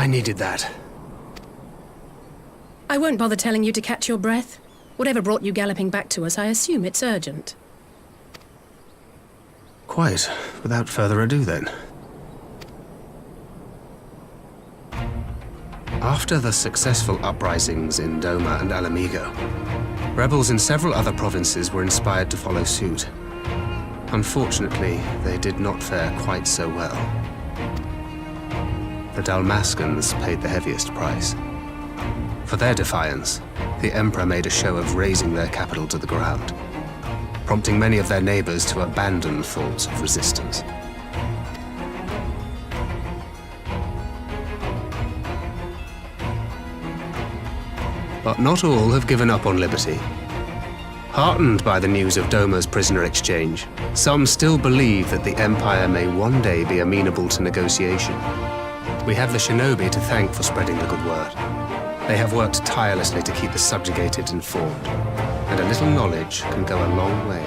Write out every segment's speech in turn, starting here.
I needed that. I won't bother telling you to catch your breath. Whatever brought you galloping back to us, I assume it's urgent. Quite. Without further ado, then. After the successful uprisings in Doma and Alamigo, rebels in several other provinces were inspired to follow suit. Unfortunately, they did not fare quite so well. The Dalmascans paid the heaviest price. For their defiance, the Emperor made a show of razing their capital to the ground, prompting many of their neighbors to abandon thoughts of resistance. But not all have given up on liberty. Heartened by the news of Doma's prisoner exchange, some still believe that the Empire may one day be amenable to negotiation. We have the shinobi to thank for spreading the good word. They have worked tirelessly to keep the subjugated informed, and a little knowledge can go a long way.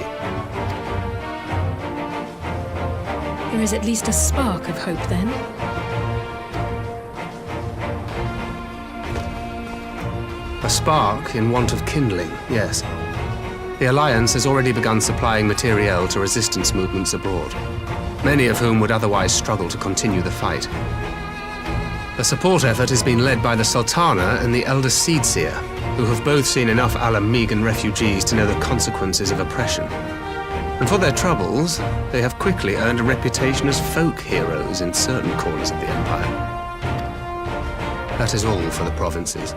There is at least a spark of hope, then. A spark in want of kindling, yes. The Alliance has already begun supplying materiel to resistance movements abroad, many of whom would otherwise struggle to continue the fight. The support effort has been led by the Sultana and the Elder Seedseer, who have both seen enough Alamegan refugees to know the consequences of oppression. And for their troubles, they have quickly earned a reputation as folk heroes in certain corners of the Empire. That is all for the provinces.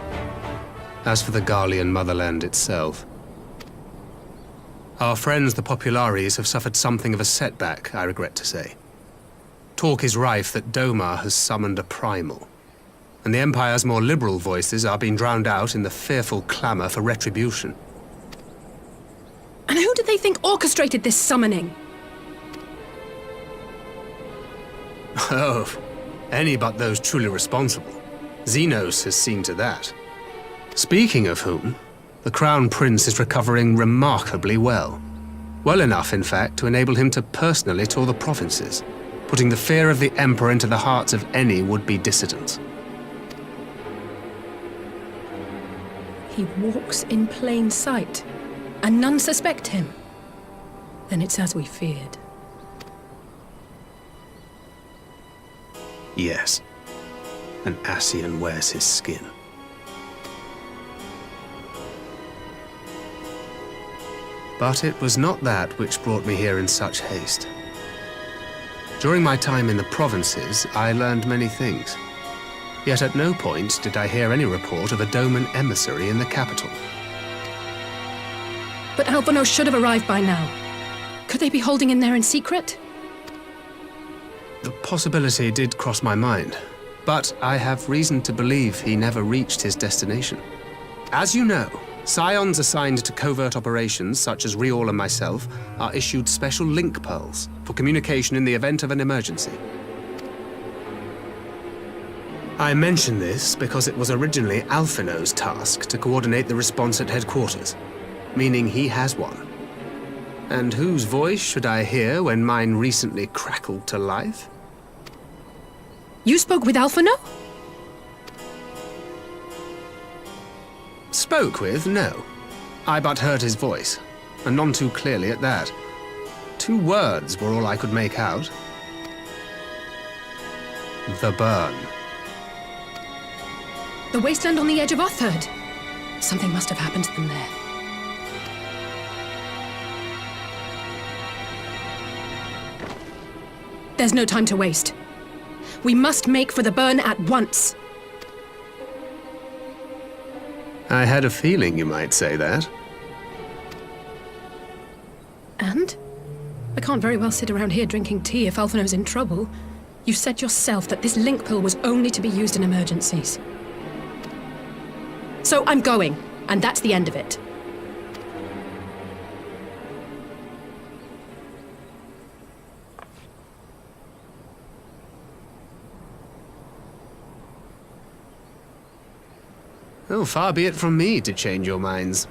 As for the Garlean motherland itself, our friends the Populares have suffered something of a setback, I regret to say. Talk is rife that Doma has summoned a primal, and the Empire's more liberal voices are being drowned out in the fearful clamor for retribution. And who do they think orchestrated this summoning? Oh, any but those truly responsible. Zenos has seen to that. Speaking of whom, the Crown Prince is recovering remarkably well. Well enough, in fact, to enable him to personally tour the provinces, putting the fear of the Emperor into the hearts of any would-be dissidents. He walks in plain sight, and none suspect him. Then it's as we feared. Yes, and Ascian wears his skin. But it was not that which brought me here in such haste. During my time in the provinces, I learned many things. Yet at no point did I hear any report of a Doman emissary in the capital. But Alphonse should have arrived by now. Could they be holding him there in secret? The possibility did cross my mind, but I have reason to believe he never reached his destination. As you know, Scions assigned to covert operations, such as Riol and myself, are issued special link pearls for communication in the event of an emergency. I mention this because it was originally Alphino's task to coordinate the response at headquarters, meaning he has one. And whose voice should I hear when mine recently crackled to life? You spoke with Alphino? Spoke with, no. I but heard his voice, and none too clearly at that. 2 words were all I could make out. The burn. The wasteland on the edge of Otherd. Something must have happened to them there. There's no time to waste. We must make for the burn at once. I had a feeling you might say that. And? I can't very well sit around here drinking tea if Alphino's in trouble. You said yourself that this link pill was only to be used in emergencies. So I'm going, and that's the end of it. Oh, far be it from me to change your minds.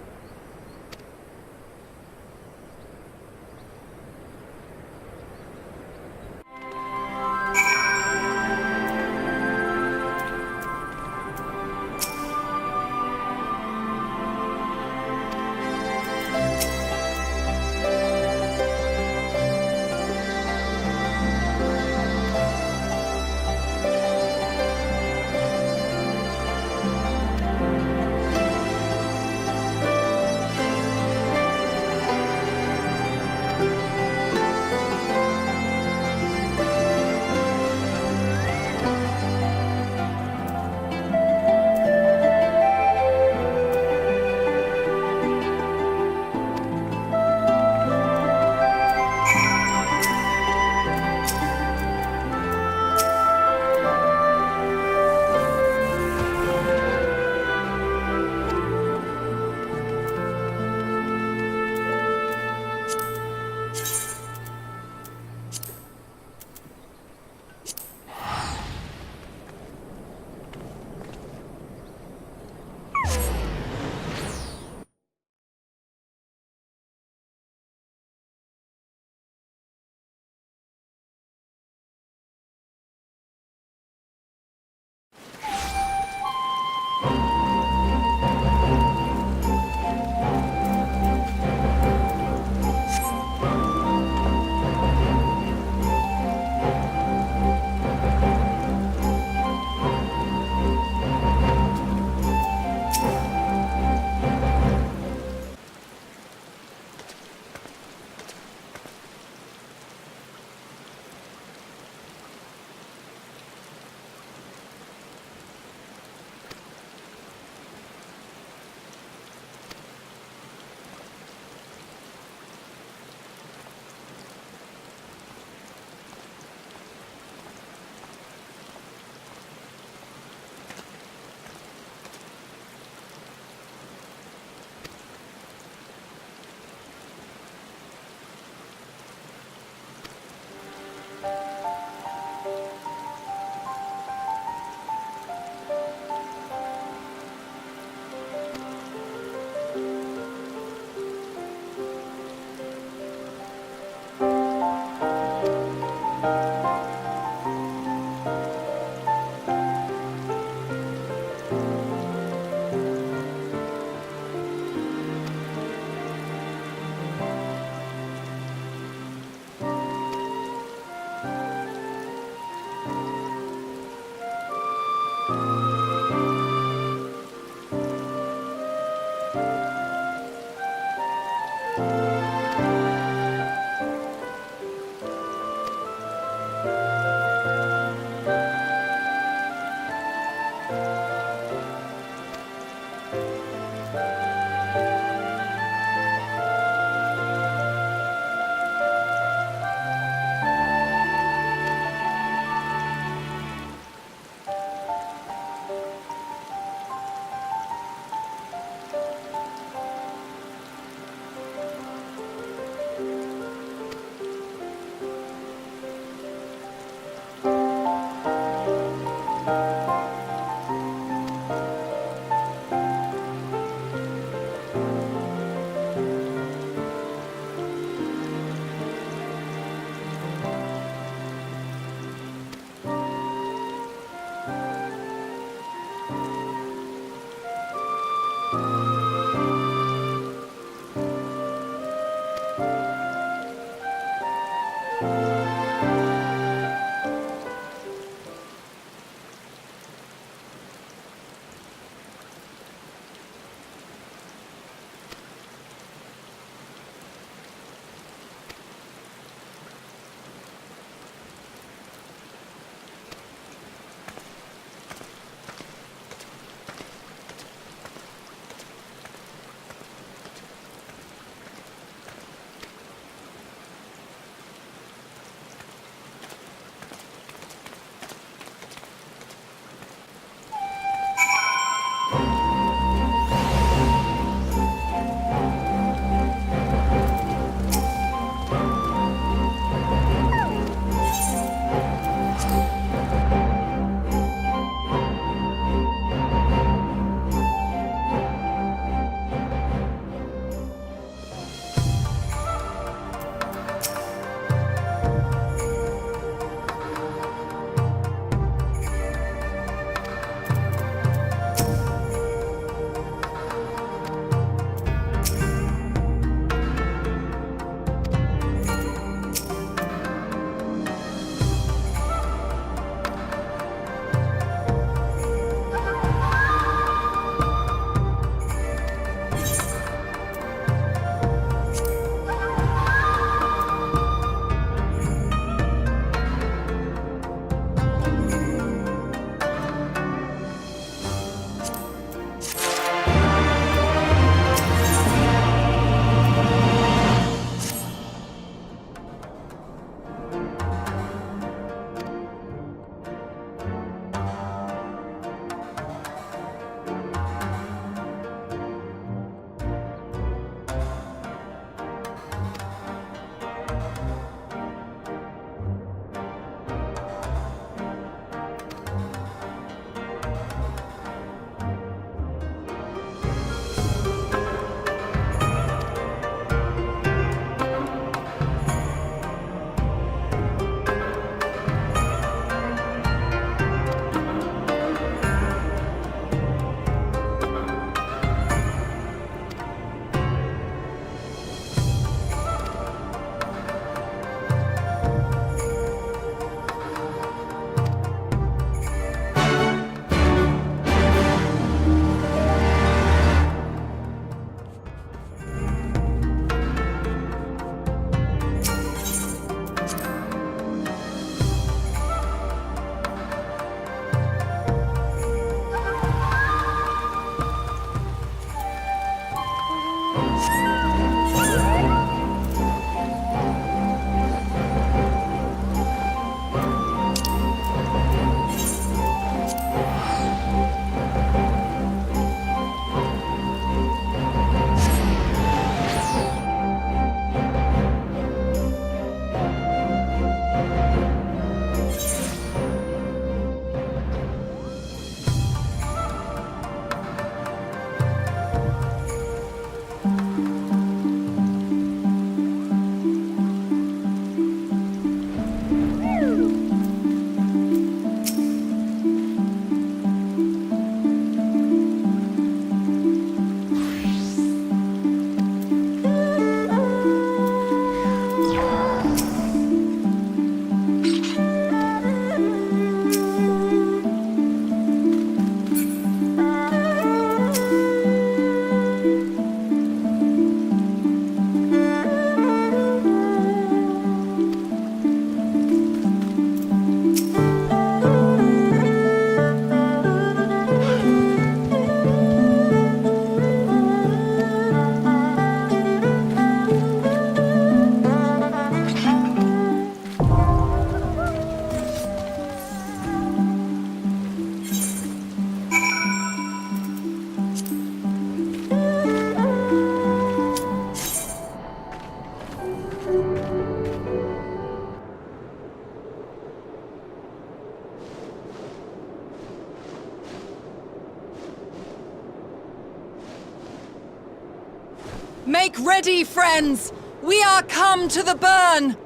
Make ready, friends! We are come to the burn!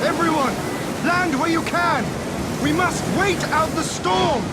Everyone, land where you can! We must wait out the storm!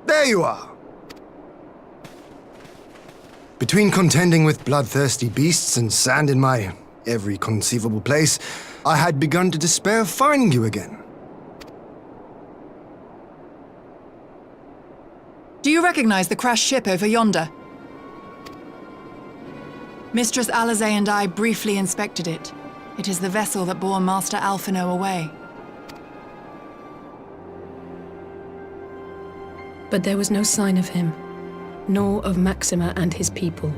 There you are. Between contending with bloodthirsty beasts and sand in my every conceivable place, I had begun to despair of finding you again. Do you recognize the crashed ship over yonder? Mistress Alize and I briefly inspected it. It is the vessel that bore Master Alphino away. But there was no sign of him, nor of Maxima and his people.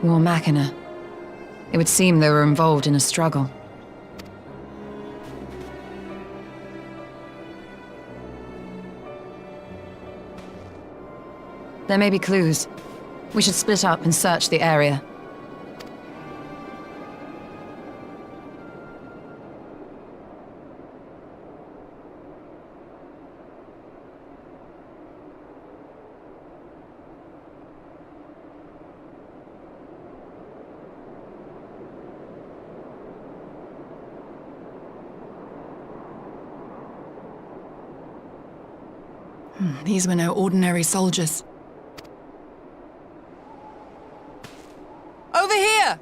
War Machina. It would seem they were involved in a struggle. There may be clues. We should split up and search the area. These were no ordinary soldiers. Over here!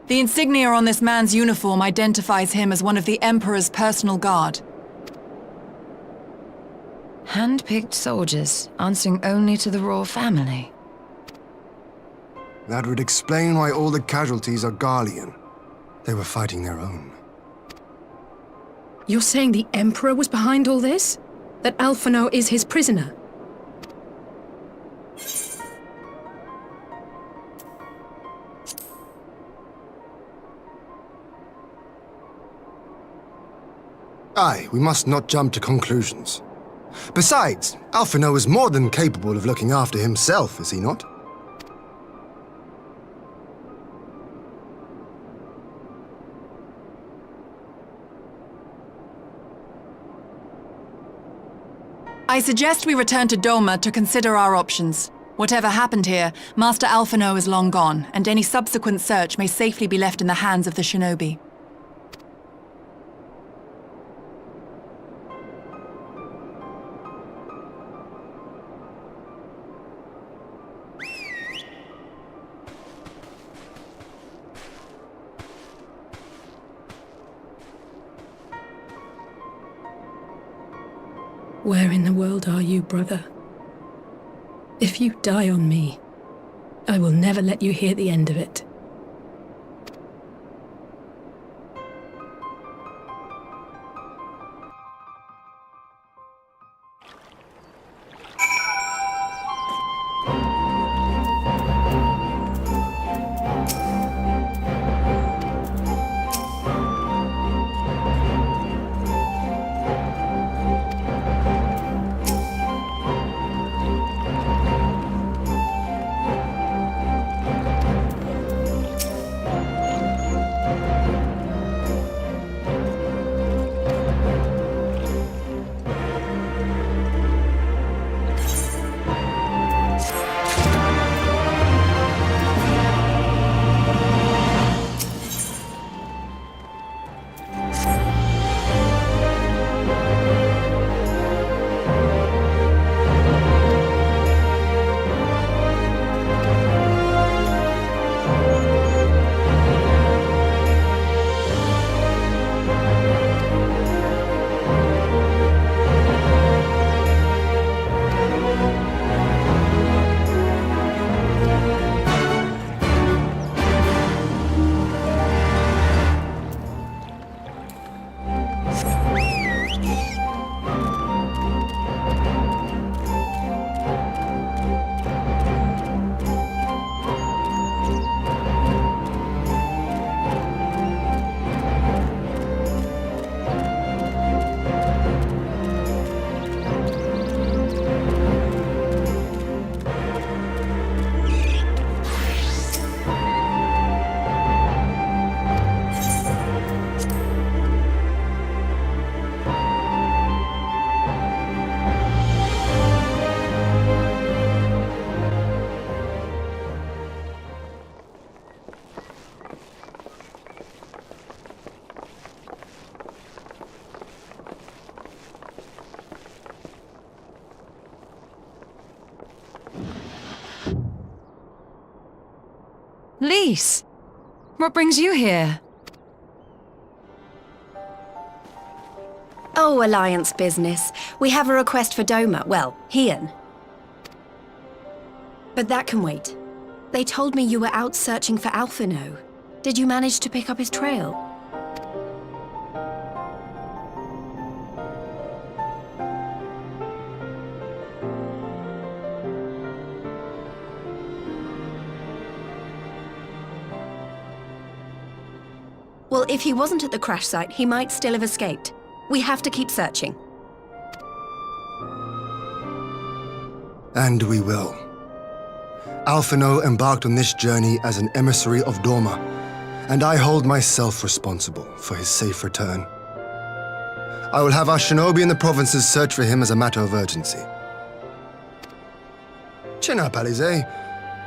The insignia on this man's uniform identifies him as one of the Emperor's personal guard. Hand-picked soldiers, answering only to the royal family. That would explain why all the casualties are Garlean. They were fighting their own. You're saying the Emperor was behind all this? That Alphino is his prisoner? Aye, we must not jump to conclusions. Besides, Alphino is more than capable of looking after himself, is he not? I suggest we return to Doma to consider our options. Whatever happened here, Master Alphino is long gone, and any subsequent search may safely be left in the hands of the shinobi. Where in the world are you, brother? If you die on me, I will never let you hear the end of it. Lise! What brings you here? Oh, Alliance business. We have a request for Doma. Well, Hien. But that can wait. They told me you were out searching for Alphino. Did you manage to pick up his trail? Well, if he wasn't at the crash site, he might still have escaped. We have to keep searching. And we will. Alphino embarked on this journey as an emissary of Doma, and I hold myself responsible for his safe return. I will have our shinobi in the provinces search for him as a matter of urgency. Chin up, Alize.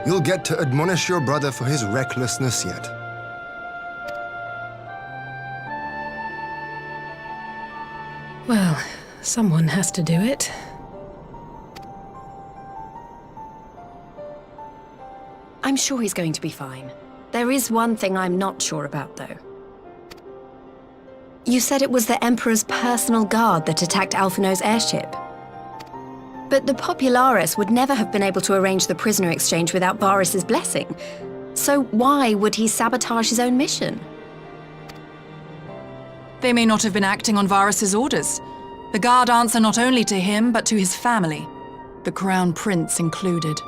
You'll get to admonish your brother for his recklessness yet. Well, someone has to do it. I'm sure he's going to be fine. There is one thing I'm not sure about, though. You said it was the Emperor's personal guard that attacked Alphino's airship. But the Popularis would never have been able to arrange the prisoner exchange without Varys' blessing. So why would he sabotage his own mission? They may not have been acting on Varys' orders. The guard answer not only to him, but to his family, the Crown Prince included.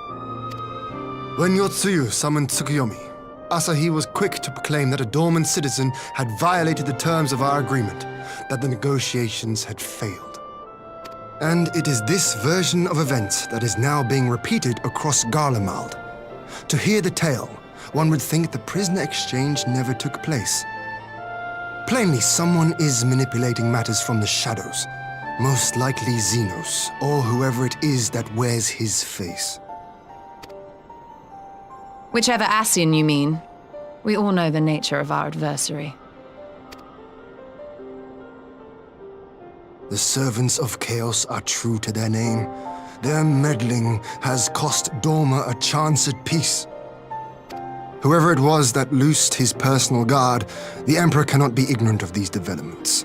When Yotsuyu summoned Tsukuyomi, Asahi was quick to proclaim that a dormant citizen had violated the terms of our agreement, that the negotiations had failed. And it is this version of events that is now being repeated across Garlemald. To hear the tale, one would think the prisoner exchange never took place. Plainly, someone is manipulating matters from the shadows, most likely Zenos, or whoever it is that wears his face. Whichever Ascian you mean. We all know the nature of our adversary. The servants of chaos are true to their name. Their meddling has cost Doma a chance at peace. Whoever it was that loosed his personal guard, the Emperor cannot be ignorant of these developments.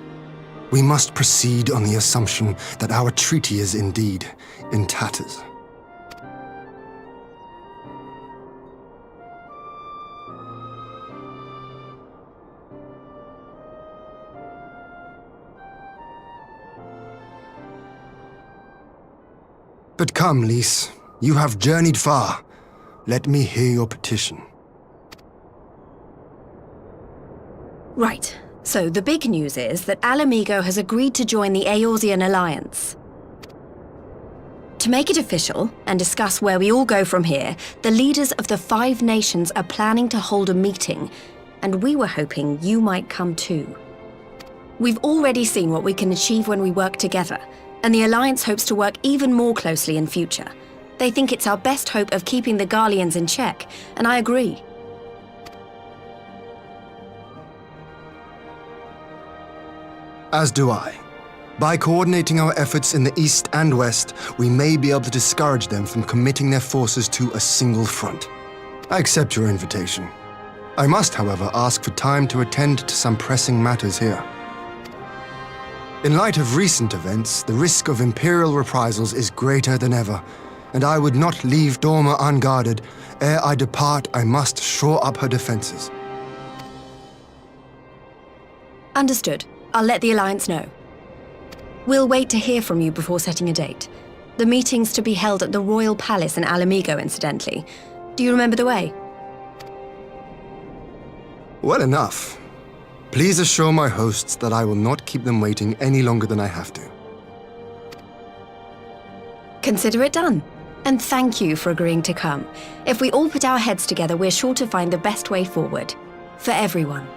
We must proceed on the assumption that our treaty is indeed in tatters. But come, Lise. You have journeyed far. Let me hear your petition. Right. So the big news is that Alamigo has agreed to join the Eorzean Alliance. To make it official and discuss where we all go from here, the leaders of the 5 nations are planning to hold a meeting, and we were hoping you might come too. We've already seen what we can achieve when we work together, and the Alliance hopes to work even more closely in future. They think it's our best hope of keeping the Garleans in check, and I agree. As do I. By coordinating our efforts in the east and west, we may be able to discourage them from committing their forces to a single front. I accept your invitation. I must, however, ask for time to attend to some pressing matters here. In light of recent events, the risk of Imperial reprisals is greater than ever, and I would not leave Doma unguarded. Ere I depart, I must shore up her defenses. Understood. I'll let the Alliance know. We'll wait to hear from you before setting a date. The meeting's to be held at the Royal Palace in Alamigo, incidentally. Do you remember the way? Well enough. Please assure my hosts that I will not keep them waiting any longer than I have to. Consider it done. And thank you for agreeing to come. If we all put our heads together, we're sure to find the best way forward. For everyone.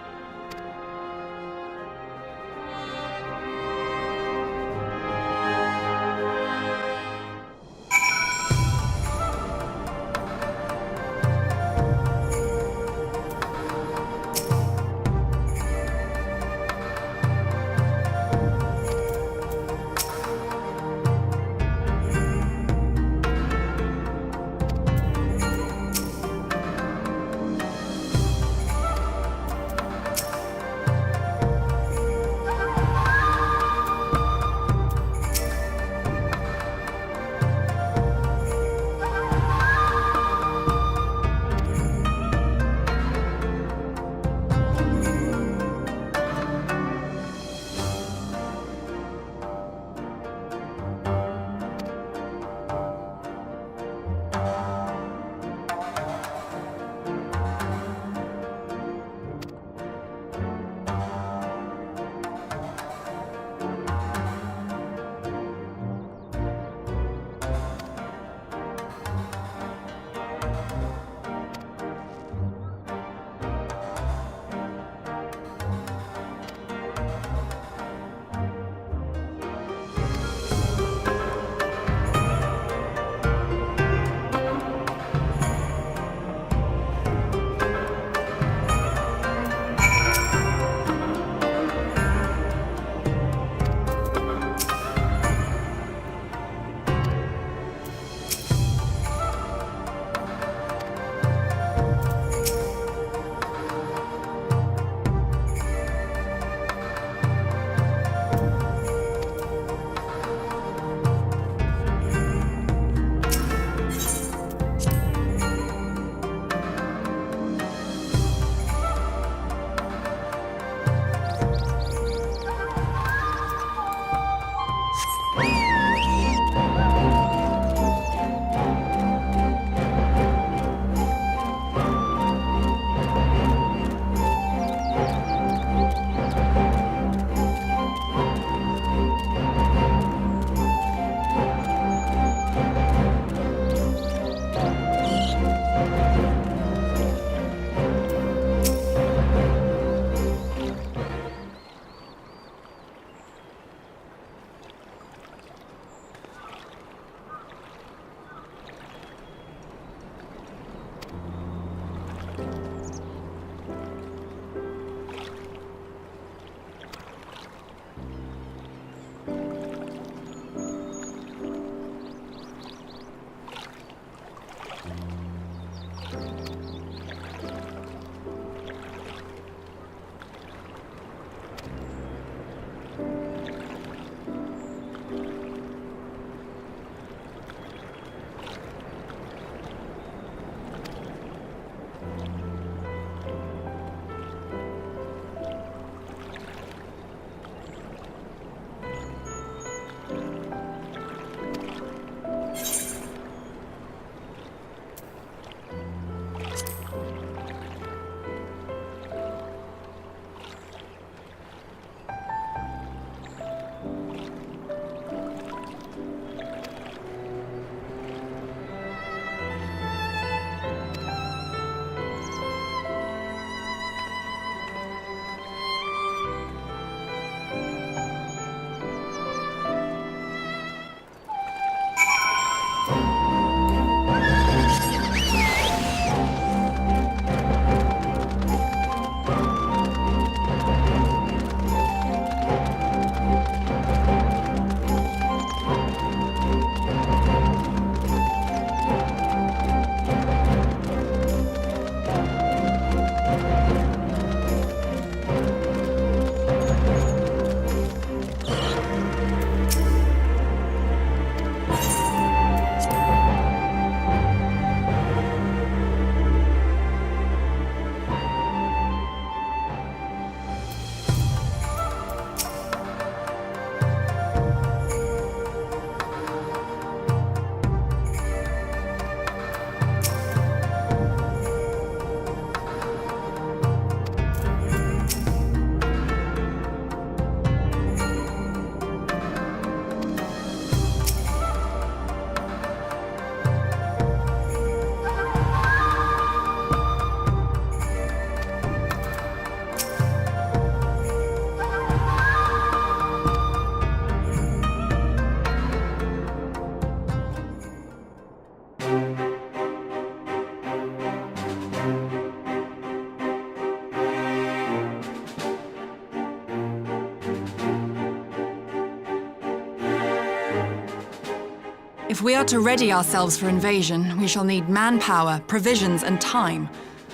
If we are to ready ourselves for invasion, we shall need manpower, provisions, and time,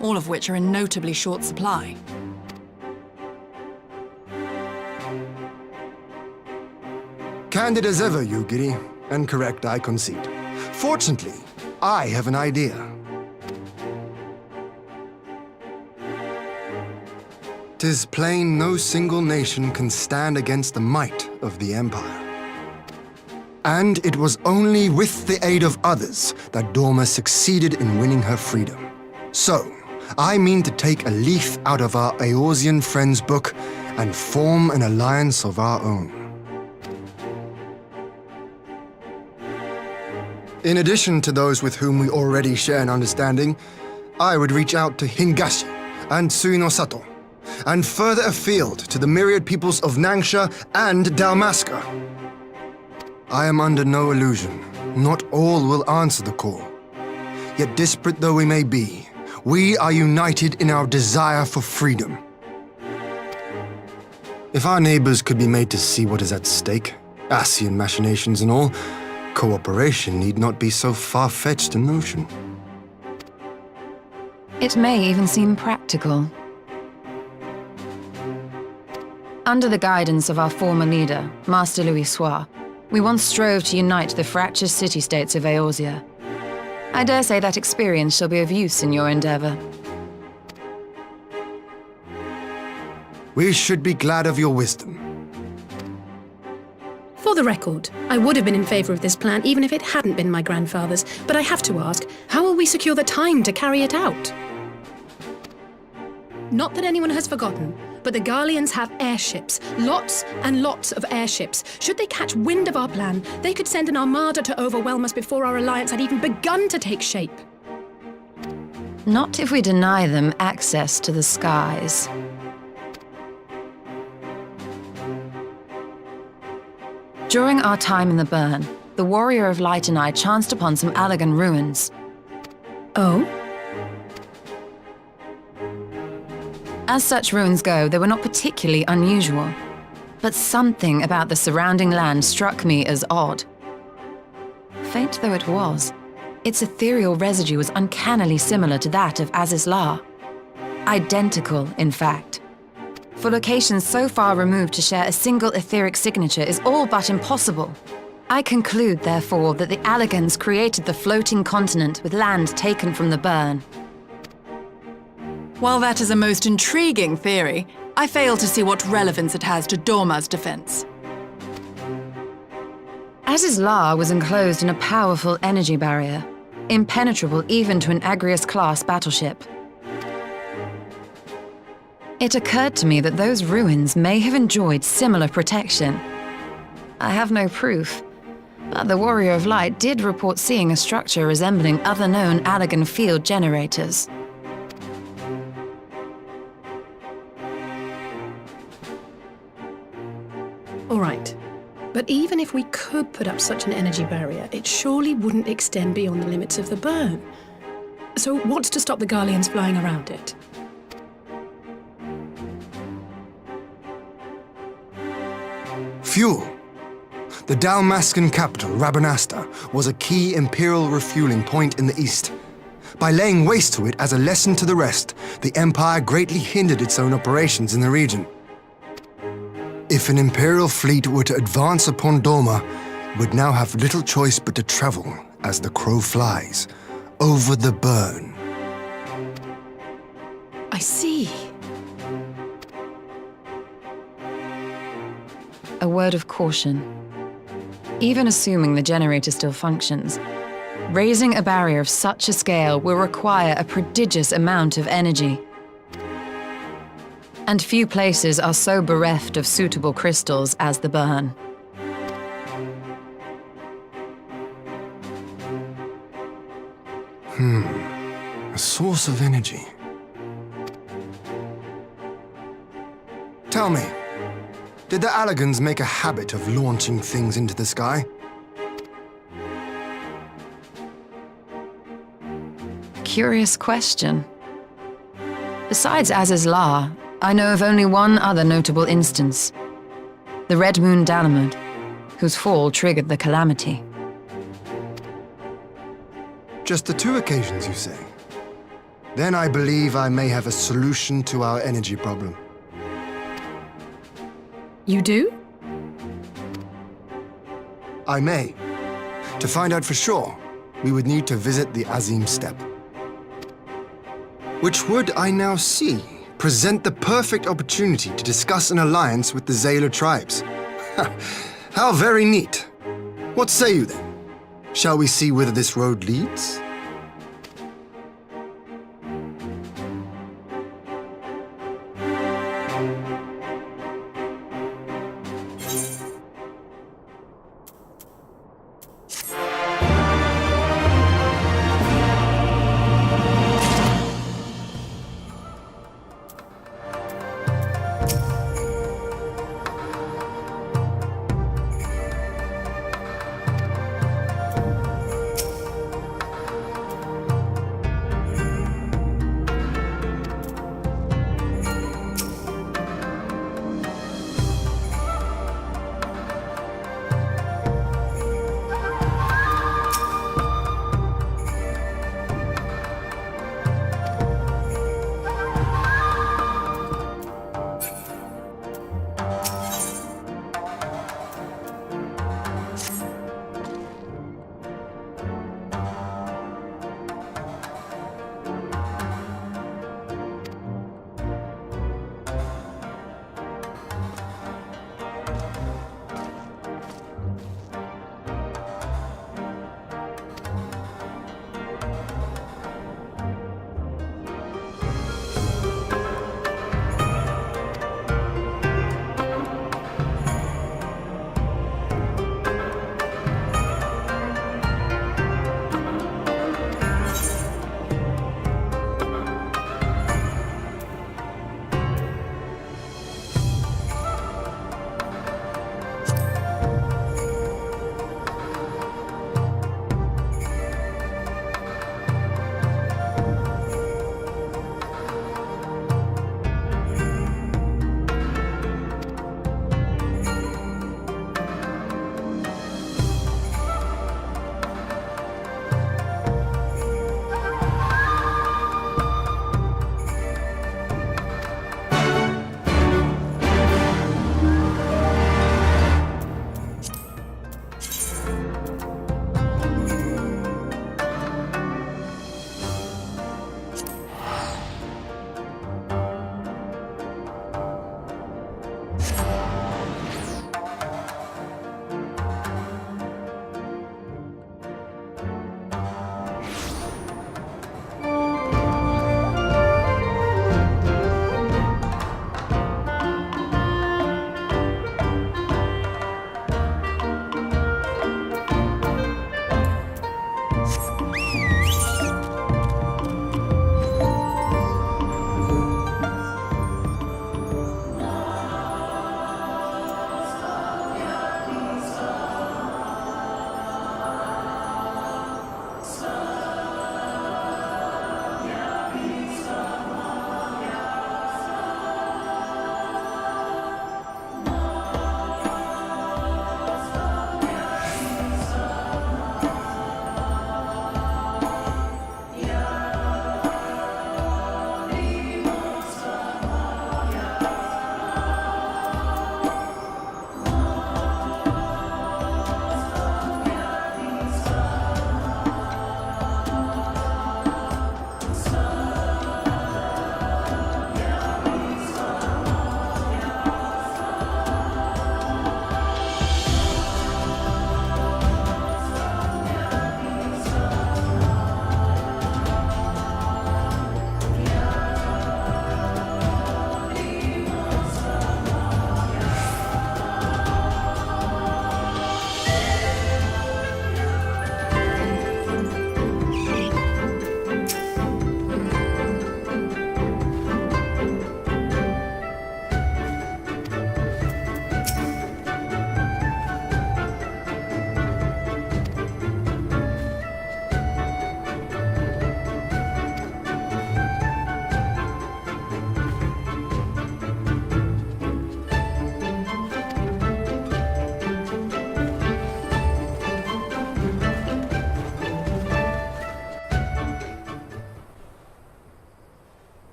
all of which are in notably short supply. Candid as ever, Yugiri, and correct, I concede. Fortunately, I have an idea. 'Tis plain no single nation can stand against the might of the Empire. And it was only with the aid of others that Dorma succeeded in winning her freedom. So, I mean to take a leaf out of our Eorzean friends' book and form an alliance of our own. In addition to those with whom we already share an understanding, I would reach out to Hingashi and Suinosato, and further afield to the myriad peoples of Nangsha and Dalmasca. I am under no illusion. Not all will answer the call. Yet disparate though we may be, we are united in our desire for freedom. If our neighbors could be made to see what is at stake, Ascian machinations and all, cooperation need not be so far-fetched a notion. It may even seem practical. Under the guidance of our former leader, Master Louis Soir, we once strove to unite the fractious city-states of Eorzea. I dare say that experience shall be of use in your endeavor. We should be glad of your wisdom. For the record, I would have been in favor of this plan even if it hadn't been my grandfather's, but I have to ask, how will we secure the time to carry it out? Not that anyone has forgotten, but the Garleans have airships. Lots and lots of airships. Should they catch wind of our plan, they could send an armada to overwhelm us before our alliance had even begun to take shape. Not if we deny them access to the skies. During our time in the Burn, the Warrior of Light and I chanced upon some Allagan ruins. Oh? As such ruins go, they were not particularly unusual. But something about the surrounding land struck me as odd. Faint though it was, its ethereal residue was uncannily similar to that of Azizlar. Identical, in fact. For locations so far removed to share a single etheric signature is all but impossible. I conclude, therefore, that the Allagans created the floating continent with land taken from the Burn. While that is a most intriguing theory, I fail to see what relevance it has to Dorma's defense. Azizlar was enclosed in a powerful energy barrier, impenetrable even to an Agrius-class battleship. It occurred to me that those ruins may have enjoyed similar protection. I have no proof, but the Warrior of Light did report seeing a structure resembling other known Allagan field generators. All right. But even if we could put up such an energy barrier, it surely wouldn't extend beyond the limits of the Burn. So what's to stop the Garleans flying around it? Fuel. The Dalmascan capital, Rabanasta, was a key Imperial refueling point in the east. By laying waste to it as a lesson to the rest, the Empire greatly hindered its own operations in the region. If an Imperial fleet were to advance upon Dorma, it would now have little choice but to travel, as the crow flies, over the Burn. I see. A word of caution. Even assuming the generator still functions, raising a barrier of such a scale will require a prodigious amount of energy. And few places are so bereft of suitable crystals as the Burn. A source of energy. Tell me, did the Allagans make a habit of launching things into the sky? Curious question. Besides Azizlar, I know of only one other notable instance. The Red Moon Dalamud, whose fall triggered the calamity. Just the two occasions, you say? Then I believe I may have a solution to our energy problem. You do? I may. To find out for sure, we would need to visit the Azim Steppe. Which would, I now see, present the perfect opportunity to discuss an alliance with the Zelos tribes. How very neat. What say you then? Shall we see whither this road leads?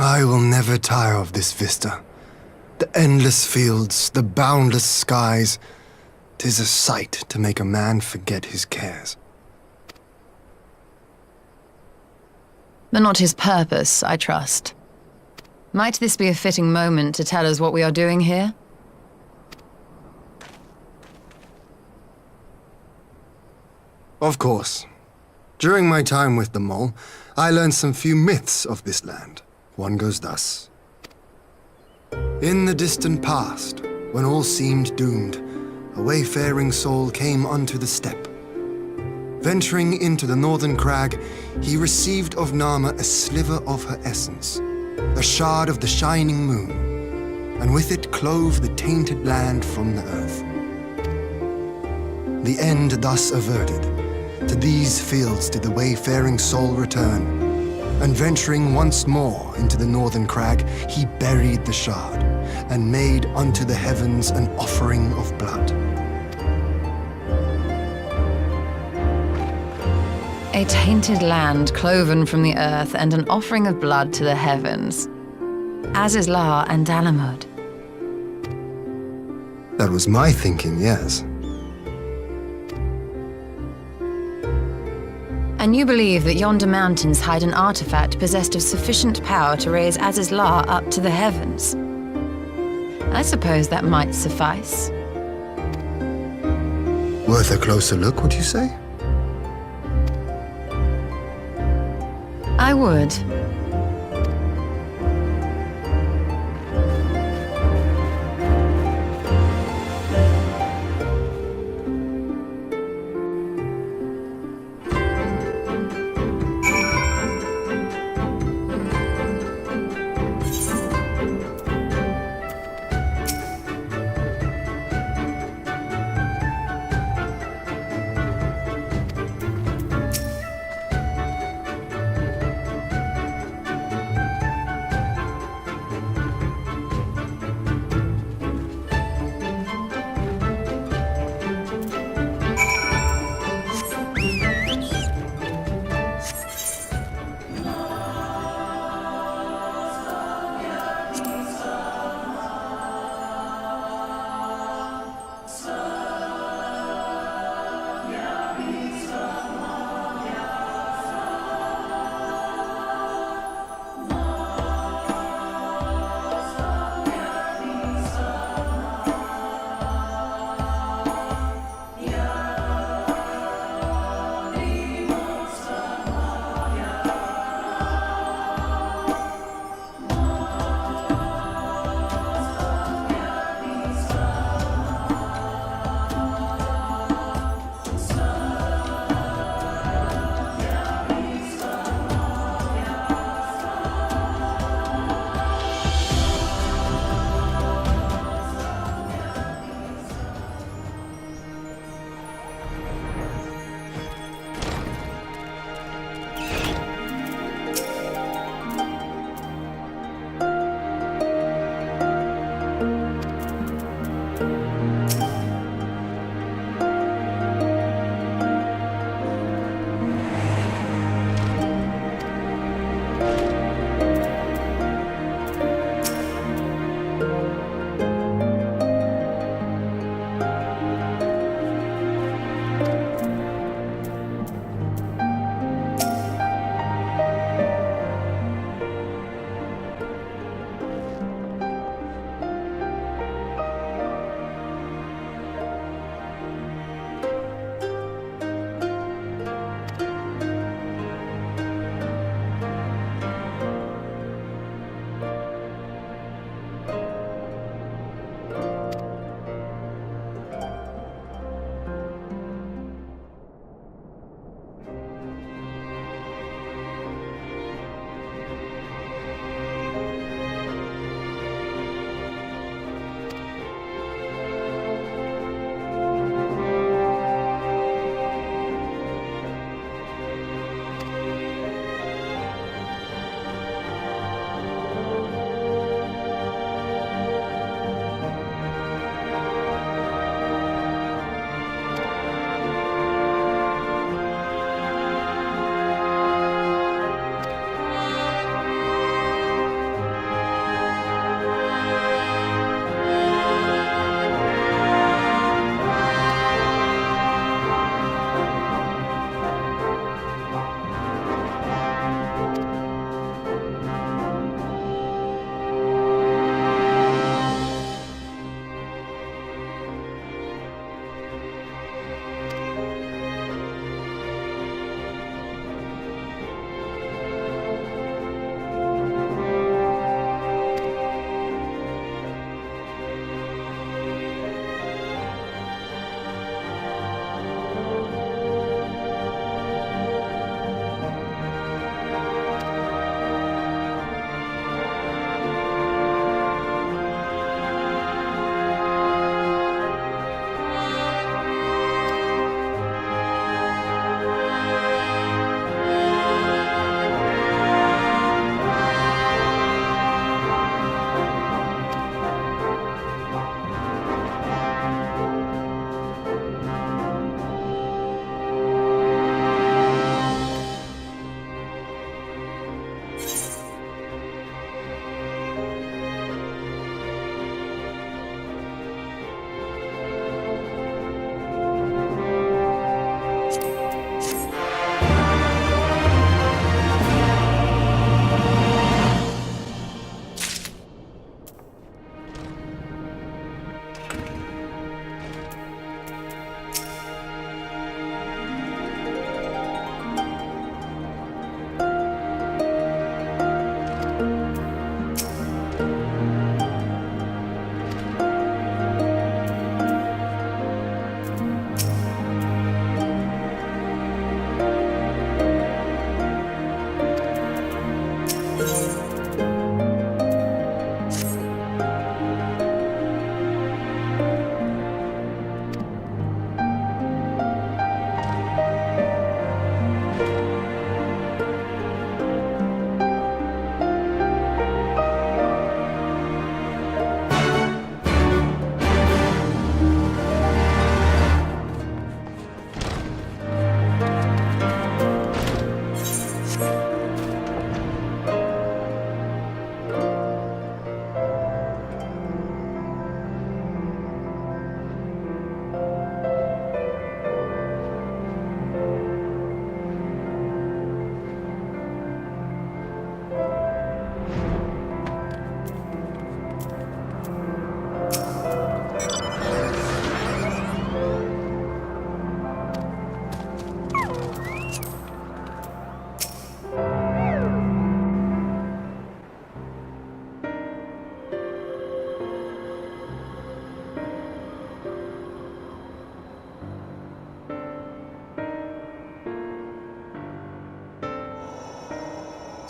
I will never tire of this vista. The endless fields, the boundless skies. 'Tis a sight to make a man forget his cares. But not his purpose, I trust. Might this be a fitting moment to tell us what we are doing here? Of course. During my time with the mole, I learned some few myths of this land. One goes thus. In the distant past, when all seemed doomed, a wayfaring soul came unto the steppe. Venturing into the northern crag, he received of Nama a sliver of her essence, a shard of the shining moon, and with it clove the tainted land from the earth. The end thus averted, to these fields did the wayfaring soul return, and venturing once more into the northern crag, he buried the shard, and made unto the heavens an offering of blood. A tainted land cloven from the earth and an offering of blood to the heavens. Azizlar and Dalamud. That was my thinking, yes. And you believe that yonder mountains hide an artifact possessed of sufficient power to raise Azizlar up to the heavens? I suppose that might suffice. Worth a closer look, would you say? I would.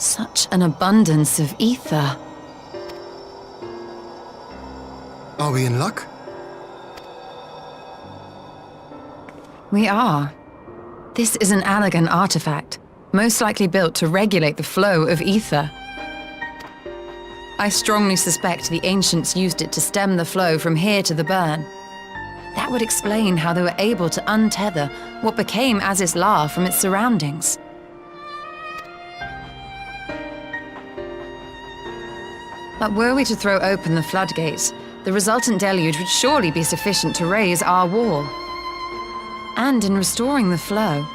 Such an abundance of ether. Are we in luck? We are. This is an Allegan artifact, most likely built to regulate the flow of ether. I strongly suspect the ancients used it to stem the flow from here to the burn. That would explain how they were able to untether what became Azis La from its surroundings. But were we to throw open the floodgates, the resultant deluge would surely be sufficient to raise our wall. And in restoring the flow,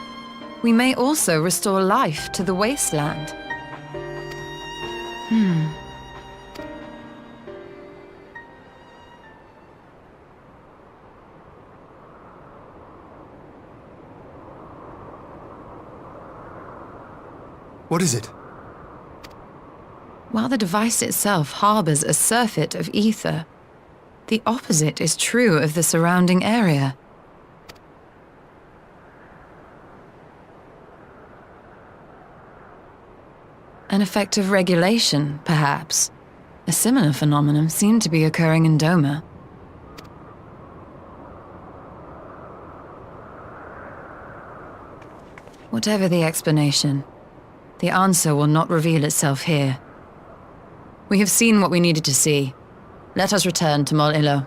we may also restore life to the wasteland. What is it? While the device itself harbors a surfeit of ether, the opposite is true of the surrounding area. An effect of regulation, perhaps. A similar phenomenon seemed to be occurring in Doma. Whatever the explanation, the answer will not reveal itself here. We have seen what we needed to see. Let us return to Mol Ilo.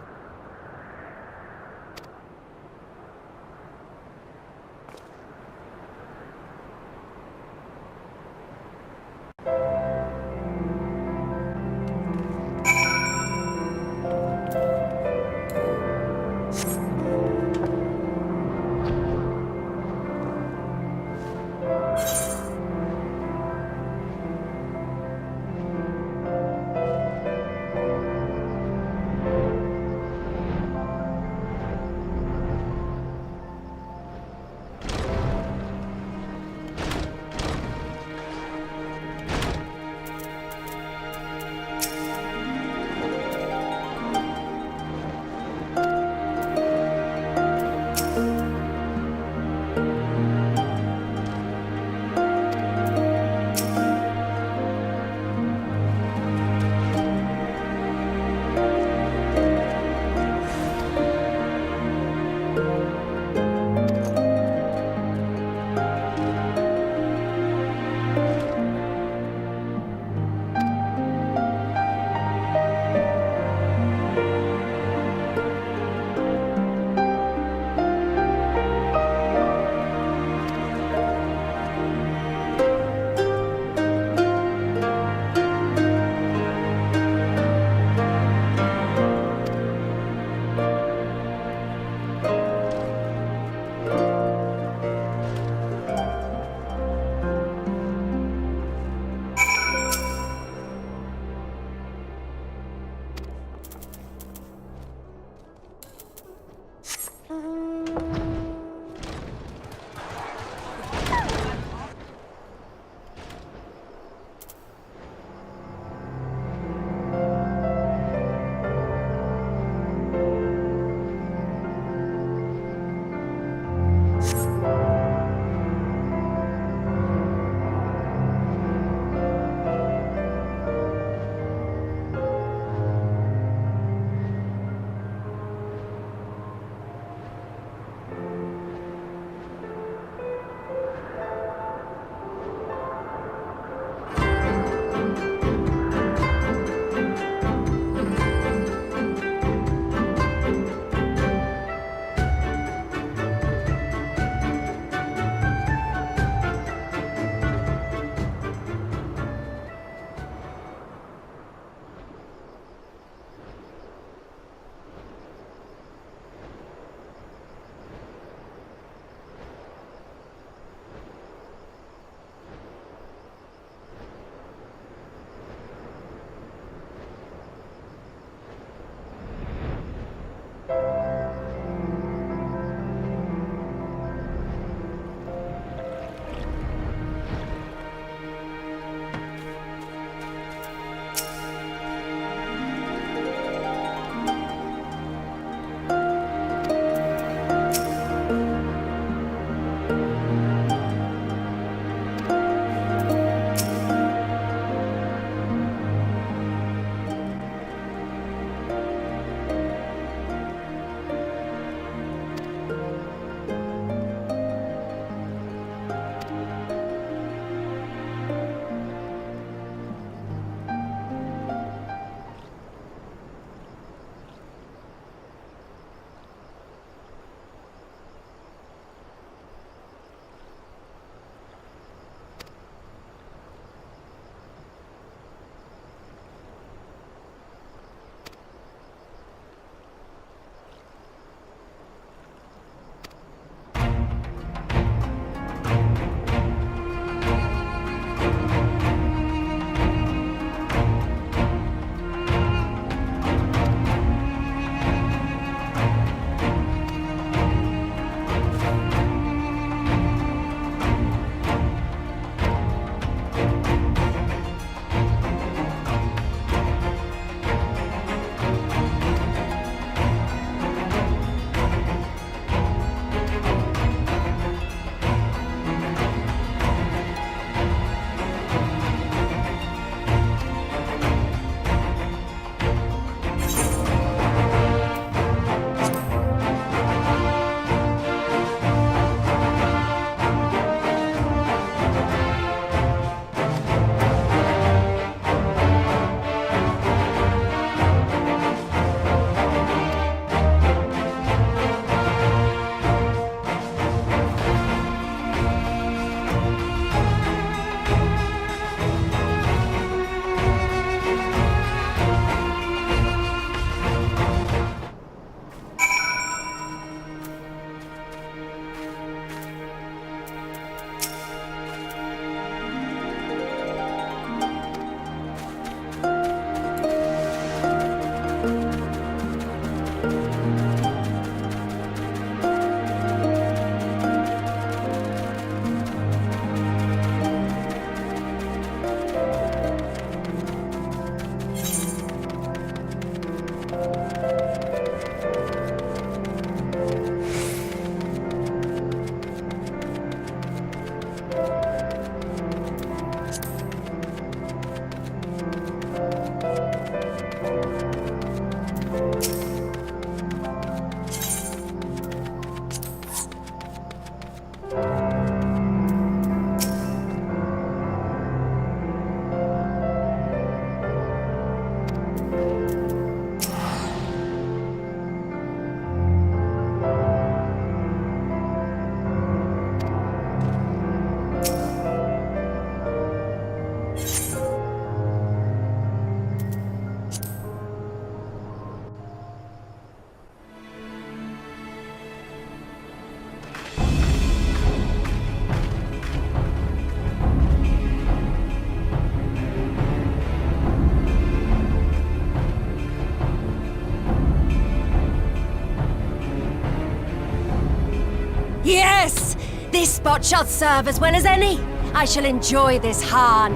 spot shall serve as well as any. I shall enjoy this Hahn.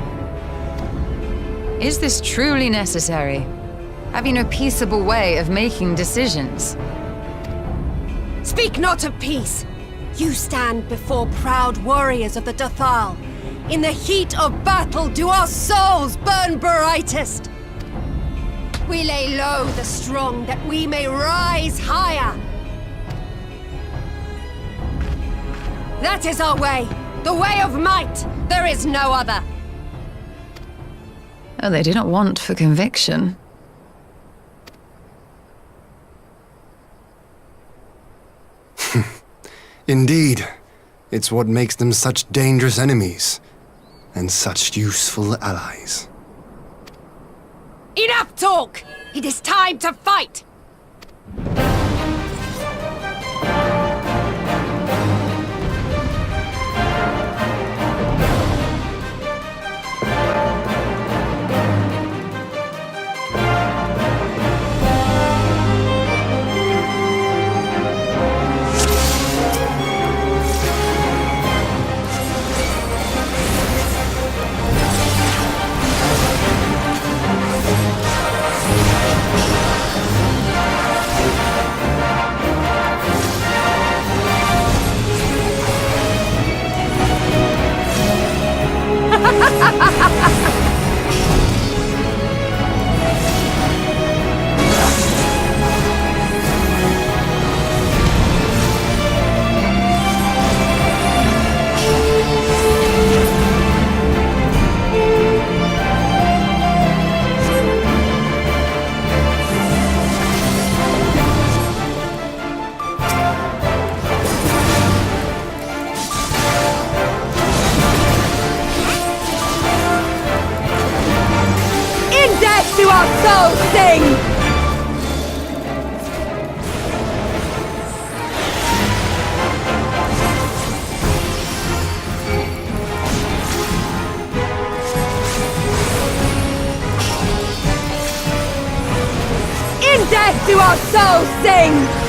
Is this truly necessary? Have you no peaceable way of making decisions? Speak not of peace. You stand before proud warriors of the Dathal. In the heat of battle do our souls burn brightest. We lay low the strong that we may rise higher. That is our way, the way of might. There is no other. Oh, they do not want for conviction. Indeed. It's what makes them such dangerous enemies, and such useful allies. Enough talk! It is time to fight! To our souls sing! In death do our souls sing!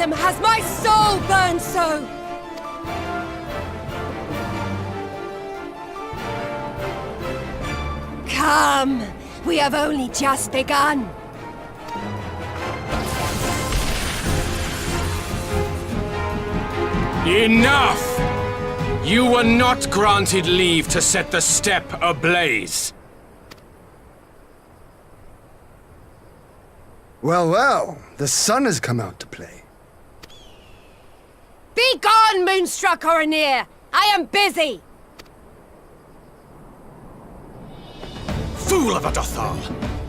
seldom has my soul burned so! Come, we have only just begun. Enough! You were not granted leave to set the steppe ablaze. Well, well, the sun has come out to play. Be gone, Moonstruck Coroneer! I am busy! Fool of a Dothal!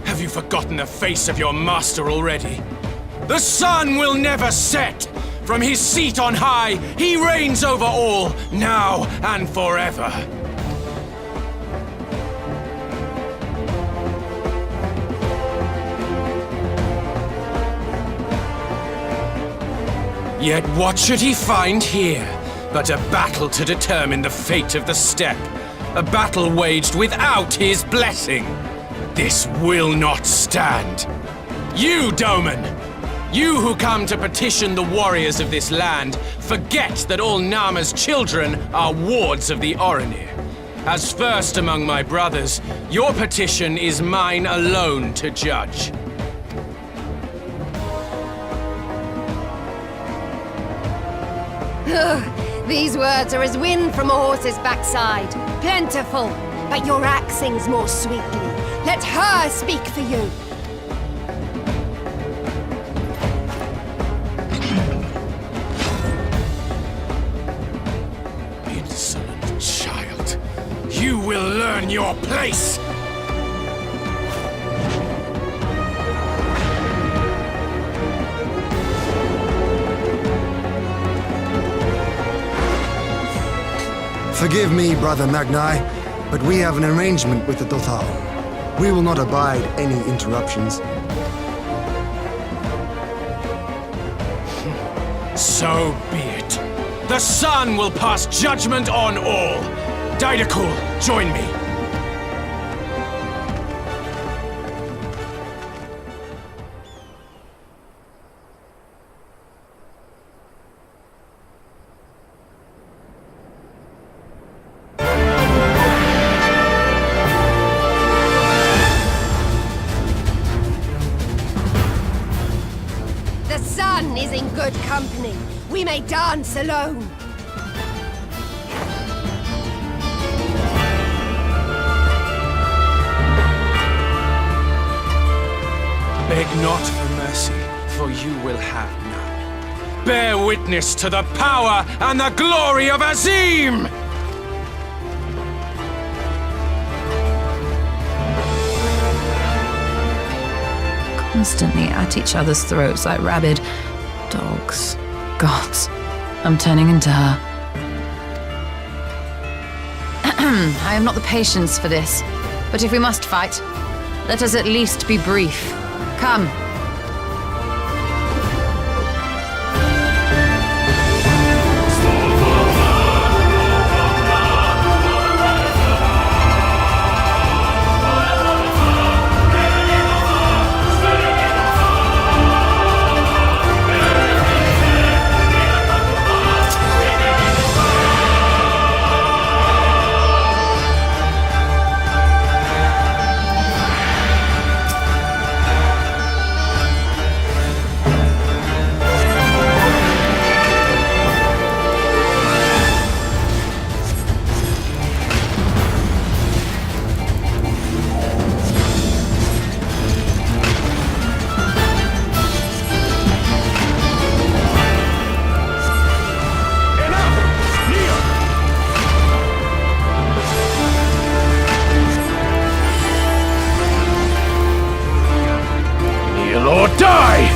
Have you forgotten the face of your master already? The sun will never set! From his seat on high, he reigns over all, now and forever. Yet what should he find here but a battle to determine the fate of the steppe? A battle waged without his blessing. This will not stand. You, Doman! You who come to petition the warriors of this land, forget that all Nama's children are wards of the Oronir. As first among my brothers, your petition is mine alone to judge. These words are as wind from a horse's backside. Plentiful, but your axe sings more sweetly. Let her speak for you. Insolent child. You will learn your place! Forgive me, Brother Magni, but we have an arrangement with the Dothal. We will not abide any interruptions. So be it. The sun will pass judgment on all. Didakul, join me. The sun is in good company. We may dance alone. Beg not for mercy, for you will have none. Bear witness to the power and the glory of Azim! Constantly at each other's throats like rabid dogs. Gods, I'm turning into her. I have not the patience for this, but if we must fight, let us at least be brief. Come. Or die!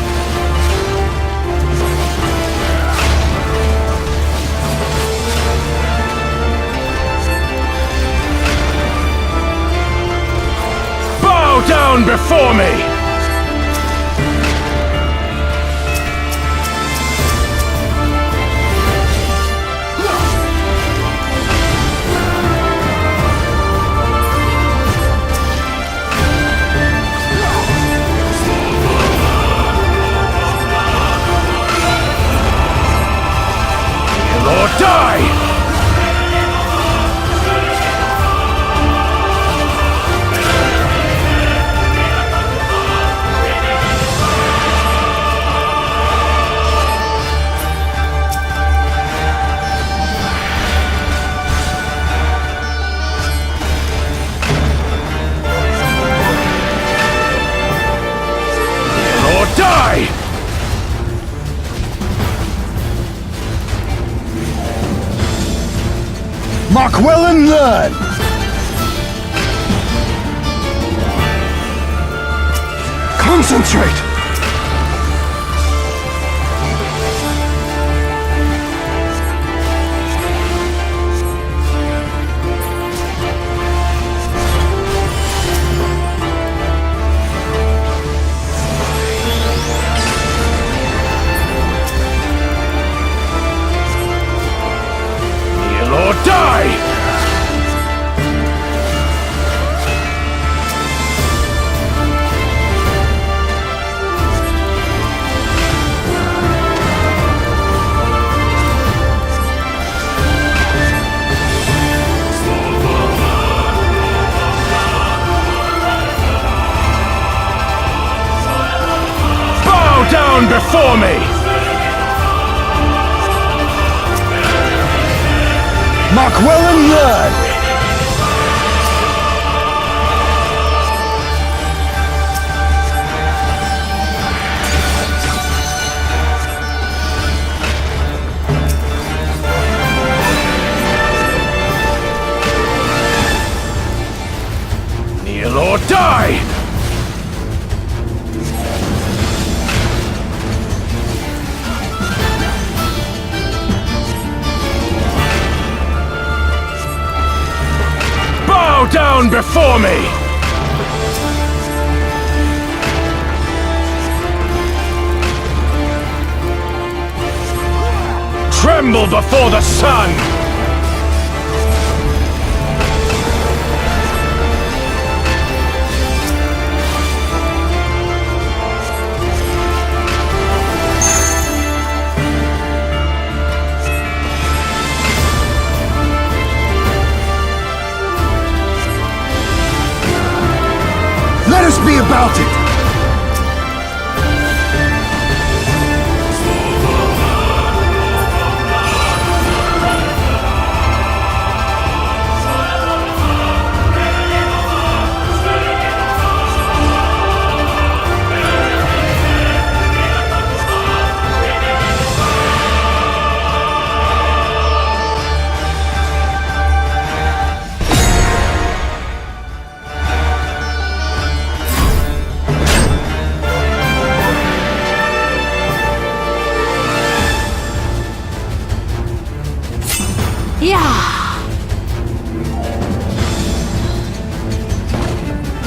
Bow down before me! Mark well and learn! Concentrate! Kneel or die! Bow down before me! Mark well and learn! Kneel or die! Bow down before me! Tremble before the sun! Let us be about it!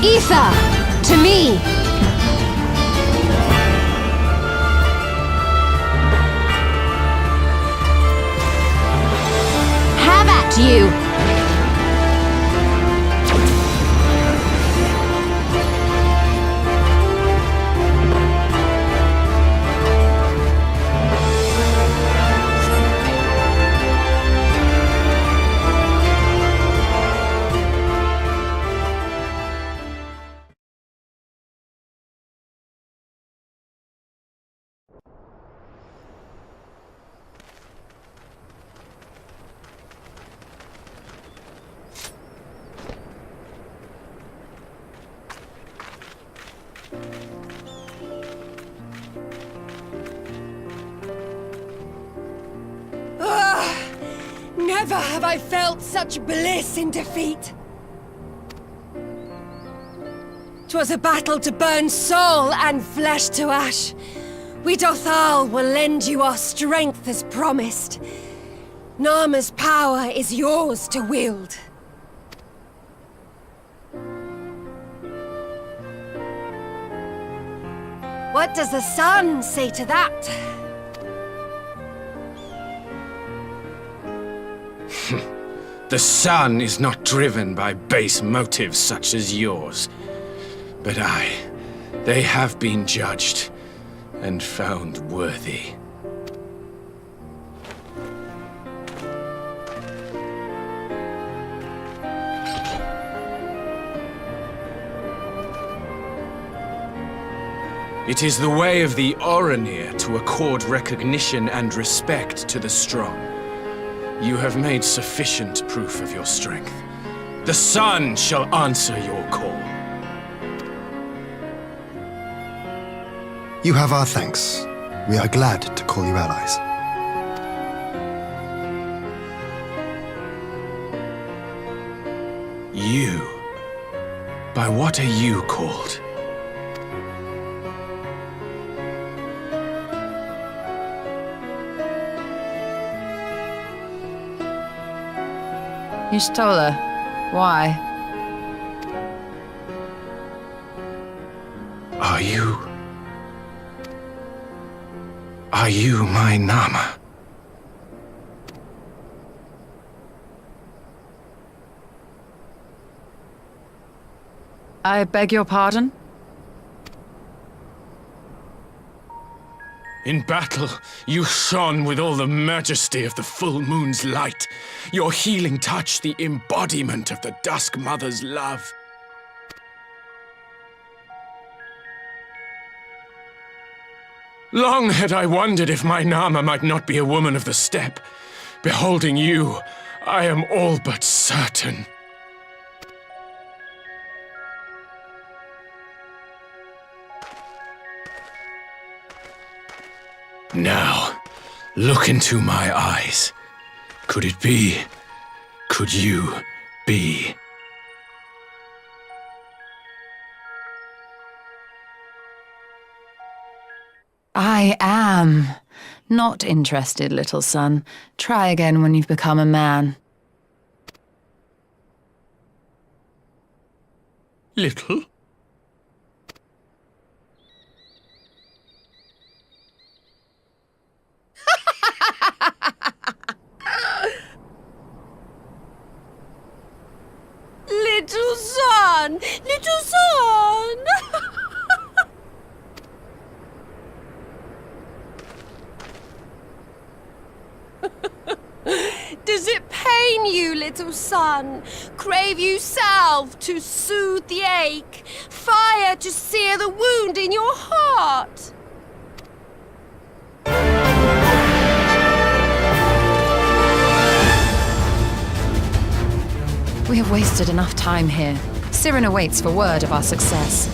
Aether! To me! Have at you! Never have I felt such bliss in defeat. 'Twas a battle to burn soul and flesh to ash. We Dothal will lend you our strength as promised. Narma's power is yours to wield. What does the sun say to that? The sun is not driven by base motives such as yours. But they have been judged and found worthy. It is the way of the Oranir to accord recognition and respect to the strong. You have made sufficient proof of your strength. The sun shall answer your call. You have our thanks. We are glad to call you allies. You. By what are you called? You stole her. Why? Are you my Nama? I beg your pardon? In battle, you shone with all the majesty of the full moon's light. Your healing touch, the embodiment of the Dusk Mother's love. Long had I wondered if my Nama might not be a woman of the steppe. Beholding you, I am all but certain. Now, look into my eyes. Could it be? Could you be? I am. Not interested, little son. Try again when you've become a man. Little? Little son! Little son! Does it pain you, little son? Crave you salve to soothe the ache? Fire to sear the wound in your heart? We have wasted enough time here. Siren awaits for word of our success.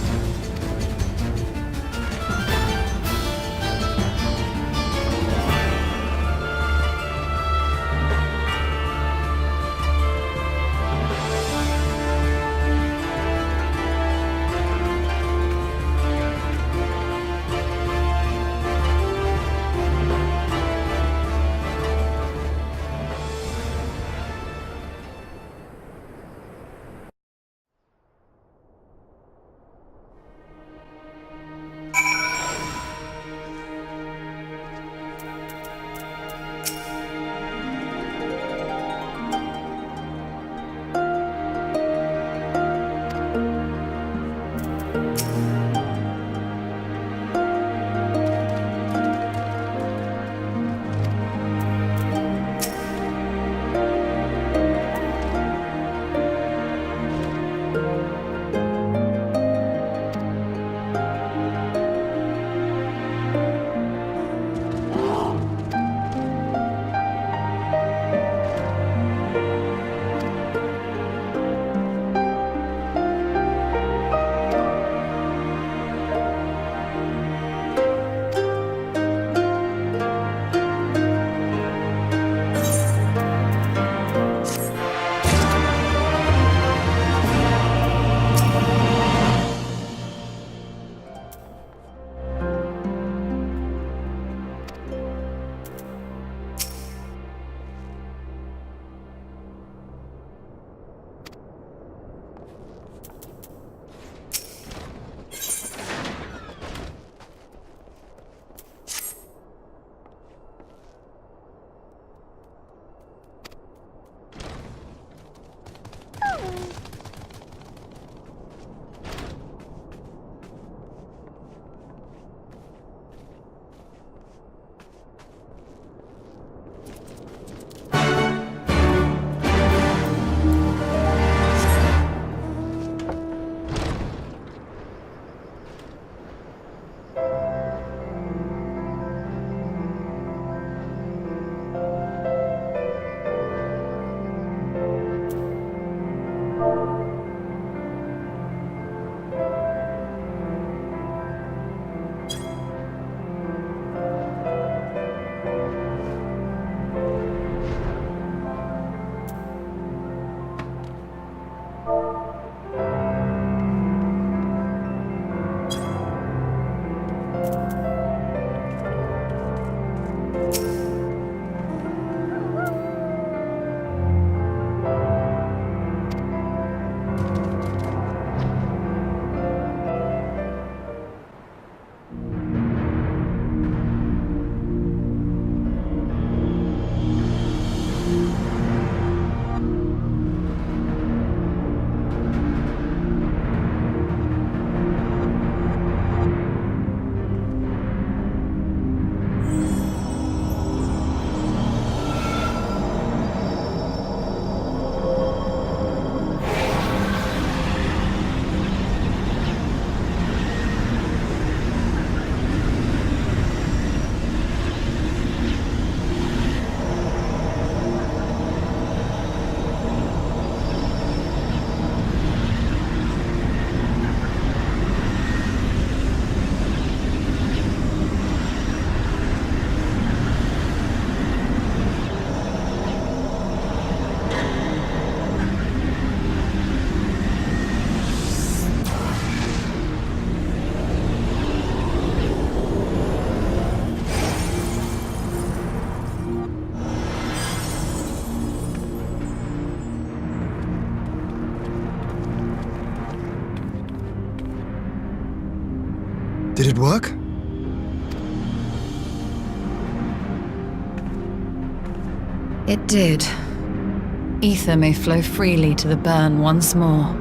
Did it work? It did. Ether may flow freely to the burn once more.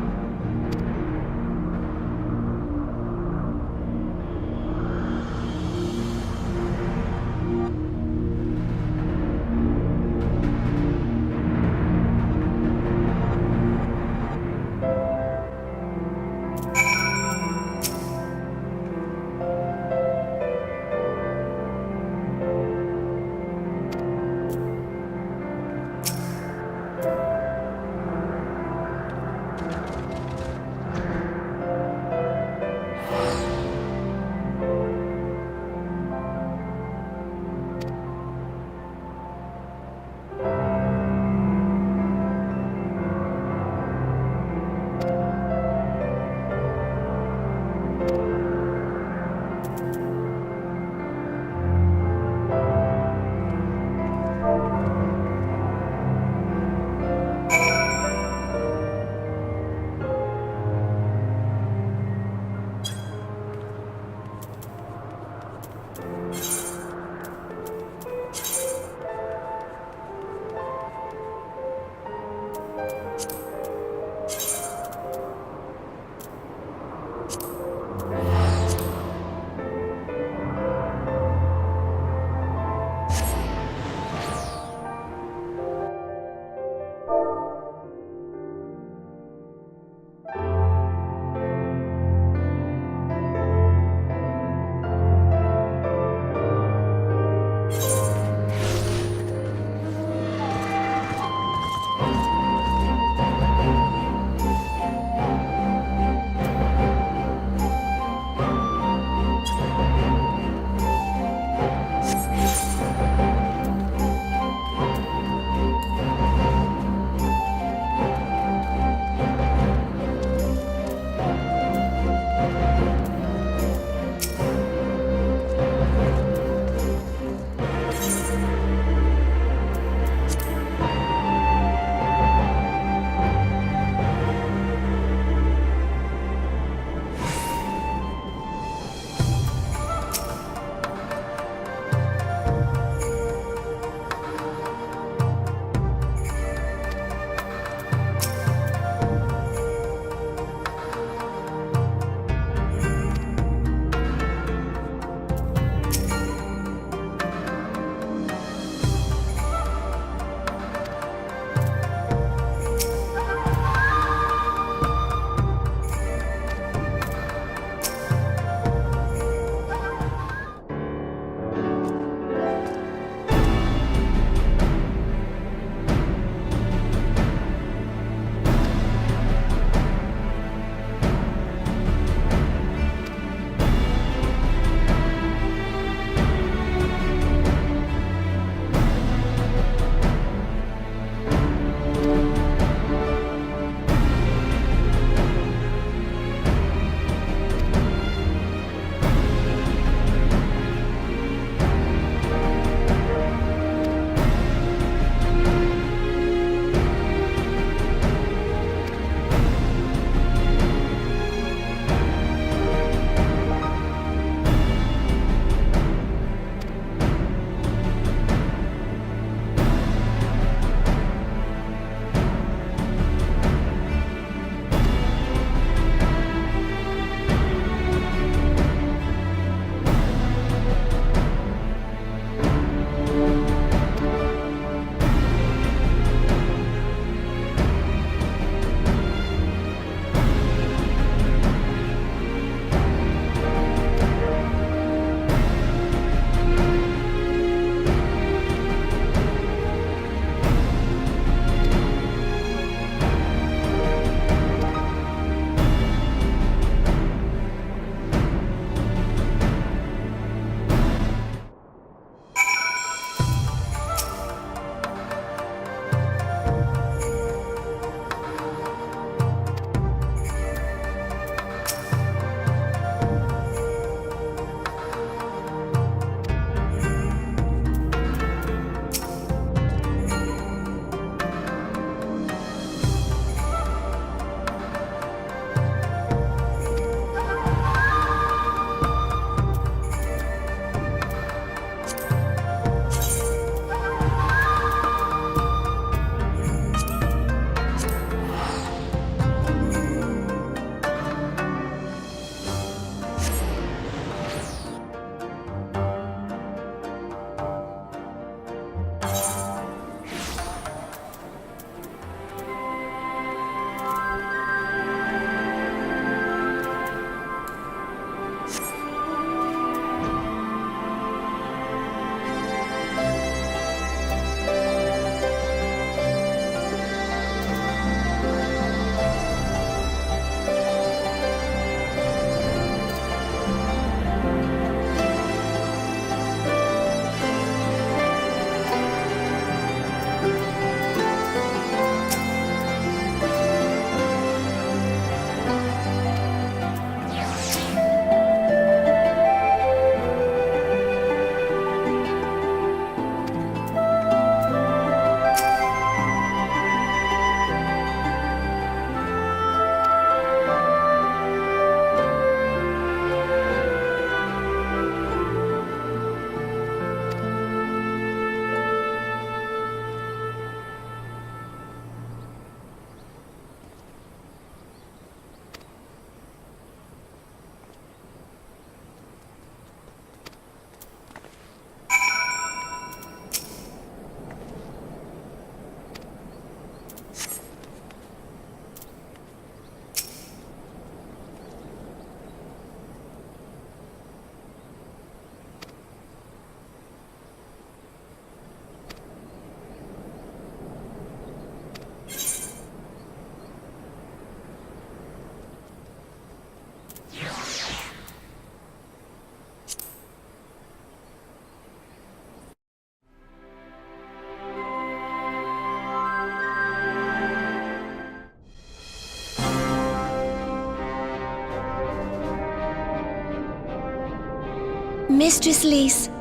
Mistress Lys,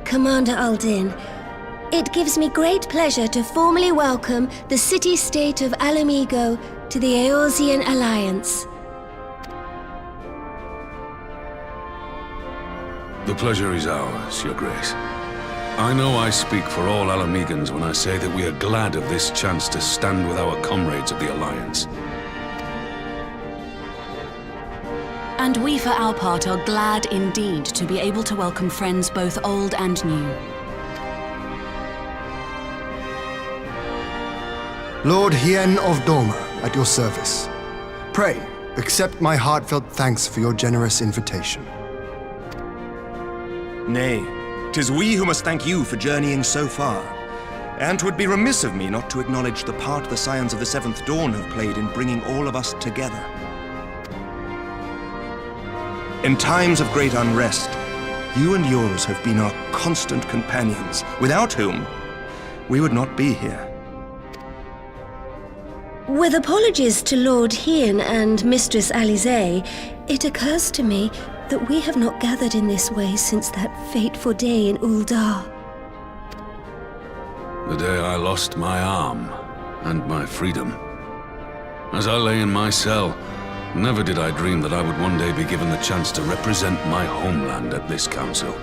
Commander Aldin, it gives me great pleasure to formally welcome the city-state of Alamigo to the Eorzean Alliance. The pleasure is ours, Your Grace. I know I speak for all Alamegans when I say that we are glad of this chance to stand with our comrades of the Alliance. And we, for our part, are glad indeed to be able to welcome friends both old and new. Lord Hien of Doma, at your service. Pray, accept my heartfelt thanks for your generous invitation. Nay, 'tis we who must thank you for journeying so far. And 'twould be remiss of me not to acknowledge the part the Scions of the Seventh Dawn have played in bringing all of us together. In times of great unrest, you and yours have been our constant companions, without whom we would not be here. With apologies to Lord Hien and Mistress Alize, it occurs to me that we have not gathered in this way since that fateful day in Uldar. The day I lost my arm and my freedom. As I lay in my cell, never did I dream that I would one day be given the chance to represent my homeland at this council.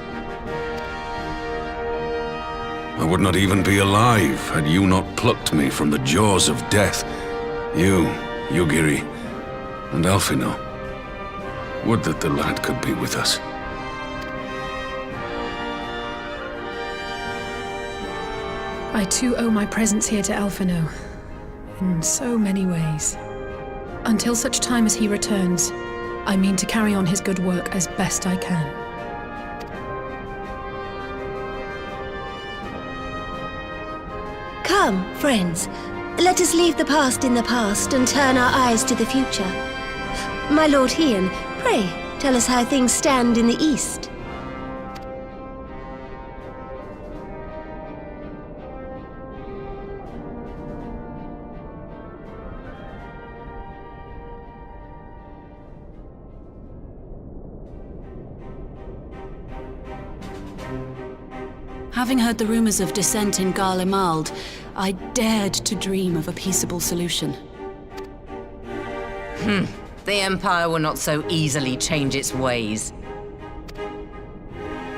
I would not even be alive had you not plucked me from the jaws of death. You, Yugiri, and Alphino. Would that the lad could be with us. I too owe my presence here to Alphino, in so many ways. Until such time as he returns, I mean to carry on his good work as best I can. Come, friends. Let us leave the past in the past and turn our eyes to the future. My Lord Hien, pray, tell us how things stand in the East. Having heard the rumors of dissent in Garlemald, I dared to dream of a peaceable solution. The Empire will not so easily change its ways.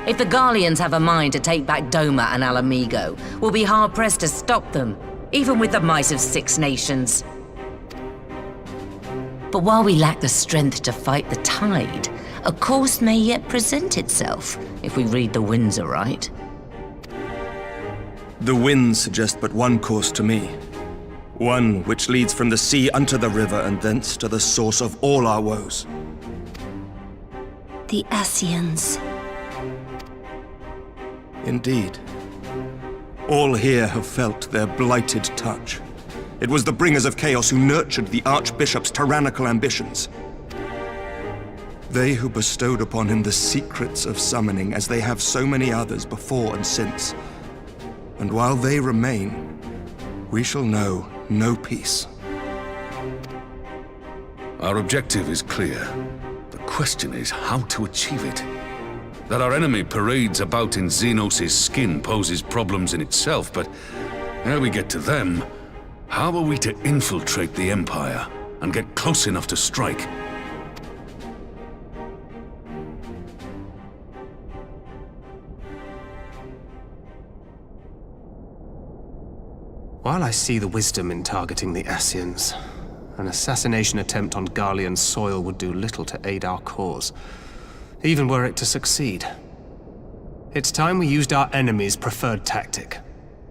If the Garleans have a mind to take back Doma and Alamigo, we'll be hard-pressed to stop them, even with the might of 6 nations. But while we lack the strength to fight the tide, a course may yet present itself, if we read the winds aright. The winds suggest but one course to me. One which leads from the sea unto the river and thence to the source of all our woes. The Ascians. Indeed. All here have felt their blighted touch. It was the bringers of chaos who nurtured the Archbishop's tyrannical ambitions. They who bestowed upon him the secrets of summoning, as they have so many others before and since. And while they remain, we shall know no peace. Our objective is clear. The question is how to achieve it. That our enemy parades about in Zenos' skin poses problems in itself, but ere we get to them, how are we to infiltrate the Empire and get close enough to strike? While I see the wisdom in targeting the Ascians, an assassination attempt on Garlean soil would do little to aid our cause, even were it to succeed. It's time we used our enemy's preferred tactic: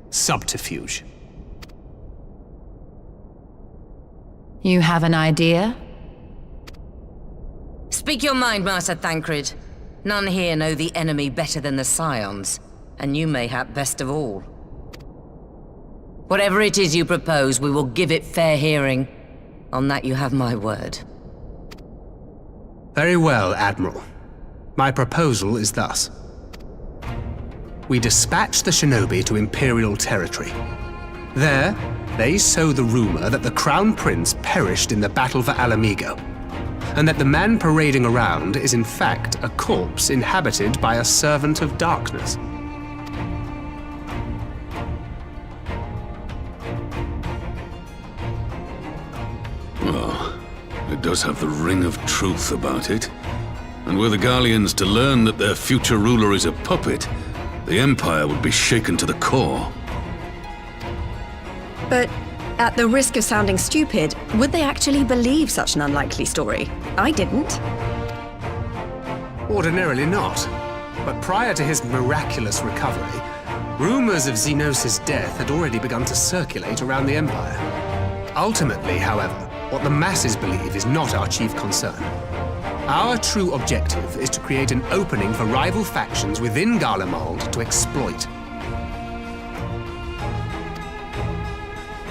subterfuge. You have an idea? Speak your mind, Master Thancred. None here know the enemy better than the Scions, and you mayhap best of all. Whatever it is you propose, we will give it fair hearing. On that you have my word. Very well, Admiral. My proposal is thus. We dispatch the shinobi to Imperial territory. There, they sow the rumor that the Crown Prince perished in the battle for Alamigo. and that the man parading around is in fact a corpse inhabited by a servant of darkness. Well, it does have the ring of truth about it. And were the Garleans to learn that their future ruler is a puppet, the Empire would be shaken to the core. But at the risk of sounding stupid, would they actually believe such an unlikely story? I didn't. Ordinarily not. But prior to his miraculous recovery, rumors of Zenos' death had already begun to circulate around the Empire. Ultimately, however, what the masses believe is not our chief concern. Our true objective is to create an opening for rival factions within Garlemald to exploit.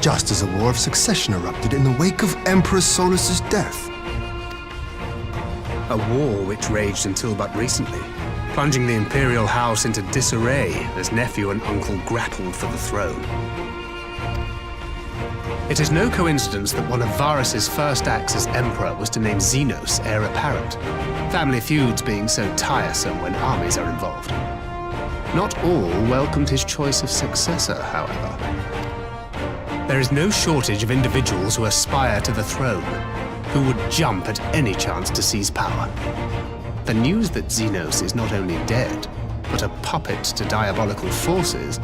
Just as a war of succession erupted in the wake of Emperor Solus's death. A war which raged until but recently, plunging the Imperial house into disarray as nephew and uncle grappled for the throne. It is no coincidence that one of Varus's first acts as Emperor was to name Zenos heir apparent, family feuds being so tiresome when armies are involved. Not all welcomed his choice of successor, however. There is no shortage of individuals who aspire to the throne, who would jump at any chance to seize power. The news that Zenos is not only dead, but a puppet to diabolical forces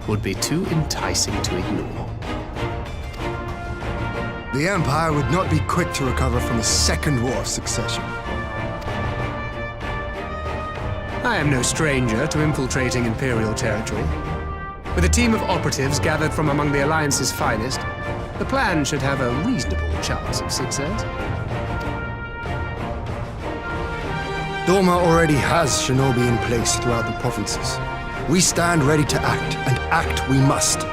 would be too enticing to ignore. The Empire would not be quick to recover from a second war of succession. I am no stranger to infiltrating Imperial territory. With a team of operatives gathered from among the Alliance's finest, the plan should have a reasonable chance of success. Doma already has shinobi in place throughout the provinces. We stand ready to act, and act we must.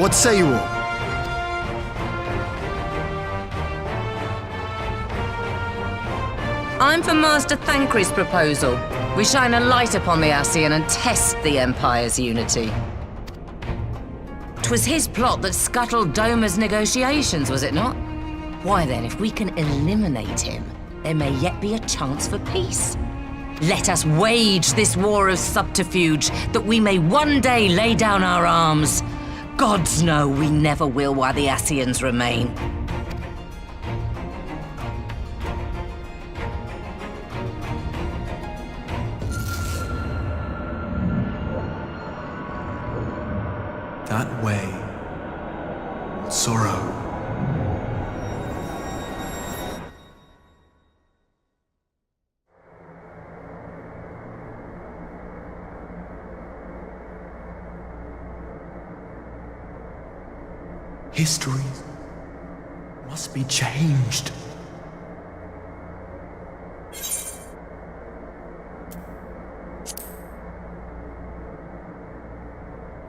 What say you all? I'm for Master Thancred's proposal. We shine a light upon the Ascian and test the Empire's unity. 'Twas his plot that scuttled Doma's negotiations, was it not? Why then, if we can eliminate him, there may yet be a chance for peace. Let us wage this war of subterfuge, that we may one day lay down our arms. Gods know we never will while the Ascians remain. That way. Sorrow. History must be changed.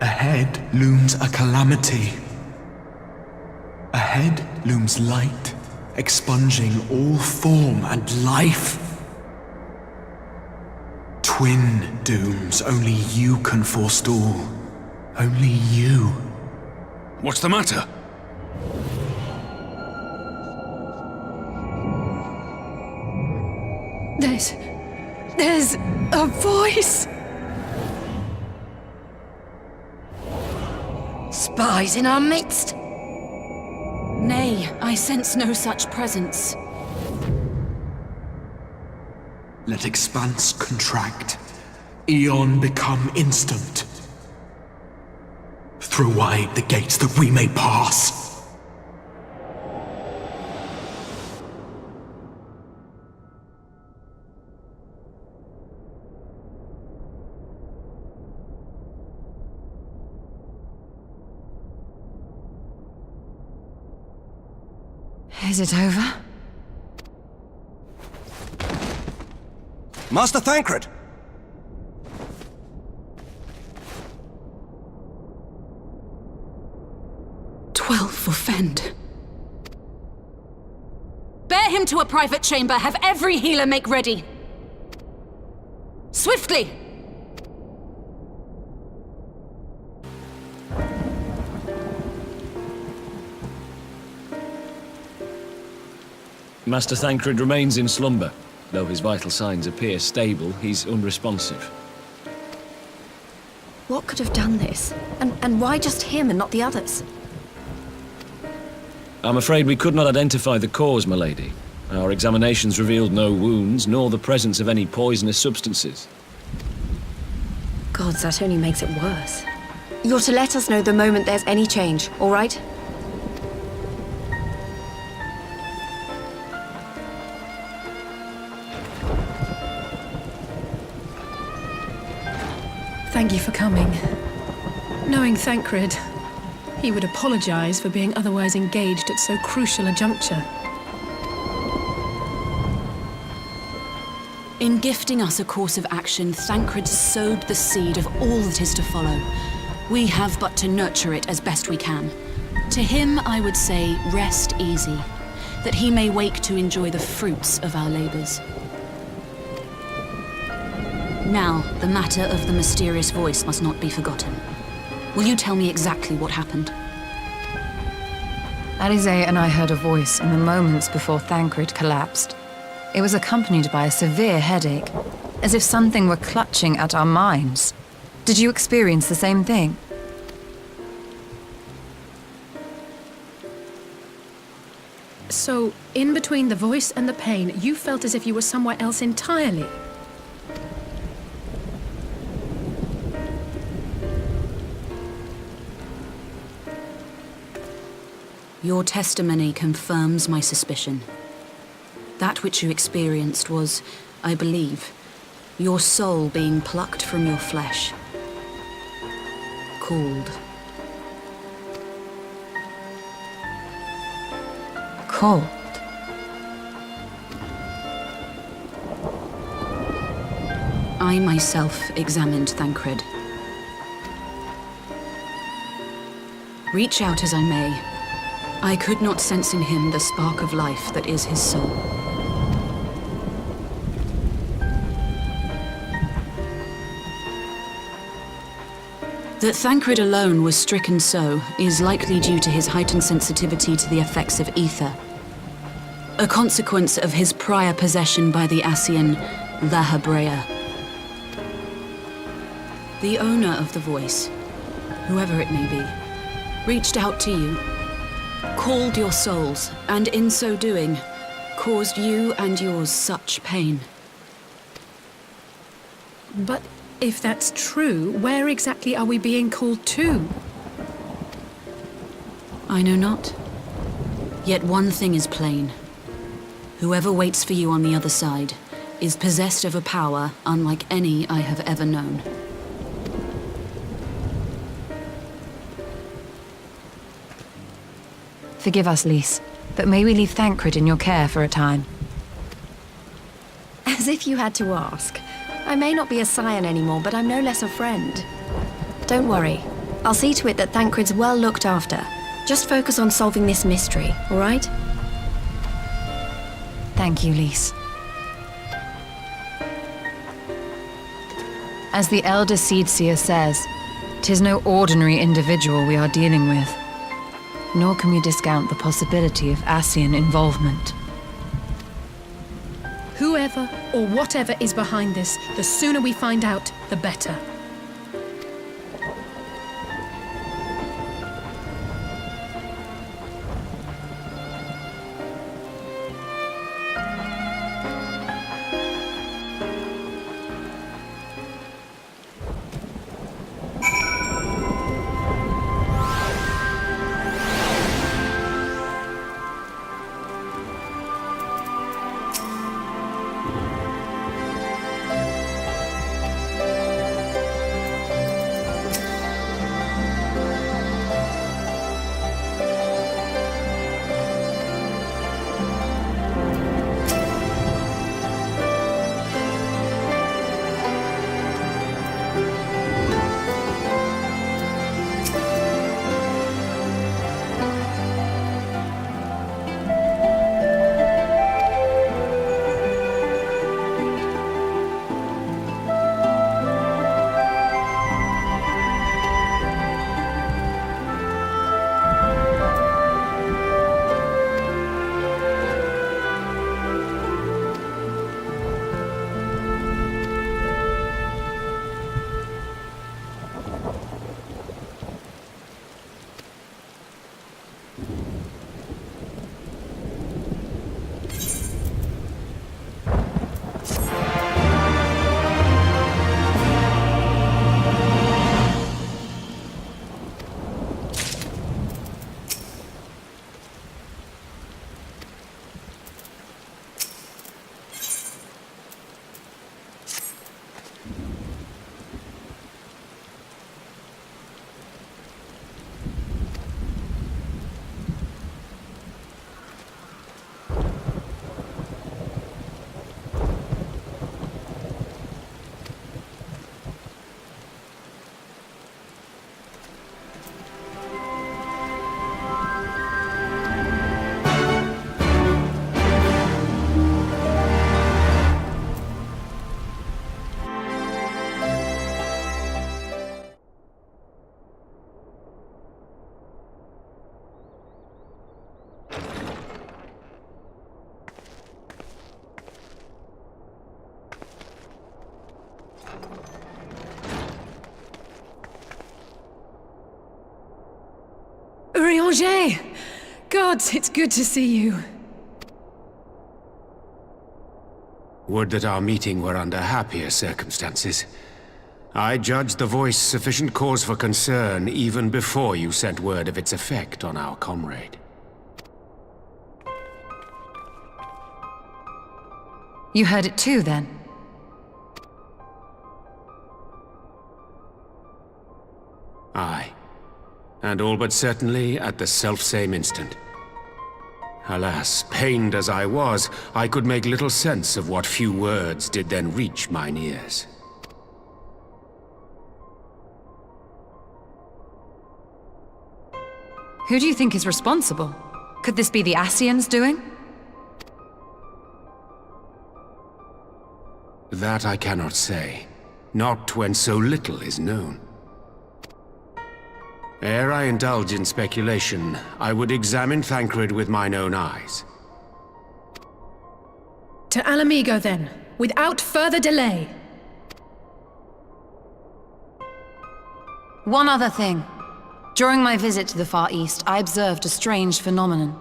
Ahead looms a calamity. Ahead looms light, expunging all form and life. Twin dooms only you can forestall. Only you. What's the matter? There's a voice. Spies in our midst? Nay, I sense no such presence. Let expanse contract, eon become instant. Throw wide the gates that we may pass. Is it over? Master Thancred! 12 for Fend. Bear him to a private chamber. Have every healer make ready. Swiftly! Master Thancred remains in slumber. Though his vital signs appear stable, he's unresponsive. What could have done this? And why just him and not the others? I'm afraid we could not identify the cause, my lady. Our examinations revealed no wounds, nor the presence of any poisonous substances. Gods, that only makes it worse. You're to let us know the moment there's any change, all right? Thank you for coming. Knowing Thancred, he would apologize for being otherwise engaged at so crucial a juncture. In gifting us a course of action, Thancred sowed the seed of all that is to follow. We have but to nurture it as best we can. To him, I would say, rest easy, that he may wake to enjoy the fruits of our labors. Now, the matter of the mysterious voice must not be forgotten. Will you tell me exactly what happened? Alizé and I heard a voice in the moments before Thancred collapsed. It was accompanied by a severe headache, as if something were clutching at our minds. Did you experience the same thing? So, in between the voice and the pain, you felt as if you were somewhere else entirely. Your testimony confirms my suspicion. That which you experienced was, I believe, your soul being plucked from your flesh. Called. Called? I myself examined Thancred. Reach out as I may, I could not sense in him the spark of life that is his soul. That Thancred alone was stricken so is likely due to his heightened sensitivity to the effects of Aether, a consequence of his prior possession by the Ascian, La Hebrea. The owner of the voice, whoever it may be, reached out to you, called your souls, and in so doing, caused you and yours such pain. But if that's true, where exactly are we being called to? I know not. Yet one thing is plain. Whoever waits for you on the other side is possessed of a power unlike any I have ever known. Forgive us, Lys, but may we leave Thancred in your care for a time? As if you had to ask. I may not be a scion anymore, but I'm no less a friend. Don't worry. I'll see to it that Thancred's well looked after. Just focus on solving this mystery, all right? Thank you, Lys. As the Elder Seedseer says, 'tis no ordinary individual we are dealing with. Nor can we discount the possibility of Ascian involvement. Whoever or whatever is behind this, the sooner we find out, the better. Orianger! Gods, it's good to see you. Would that our meeting were under happier circumstances. I judged the voice sufficient cause for concern even before you sent word of its effect on our comrade. You heard it too, then? Aye. And all but certainly at the selfsame instant. Alas, pained as I was, I could make little sense of what few words did then reach mine ears. Who do you think is responsible? Could this be the Ascians doing? That I cannot say. Not when so little is known. Ere I indulge in speculation, I would examine Thancred with mine own eyes. To Alamigo, then, without further delay. One other thing. During my visit to the Far East, I observed a strange phenomenon.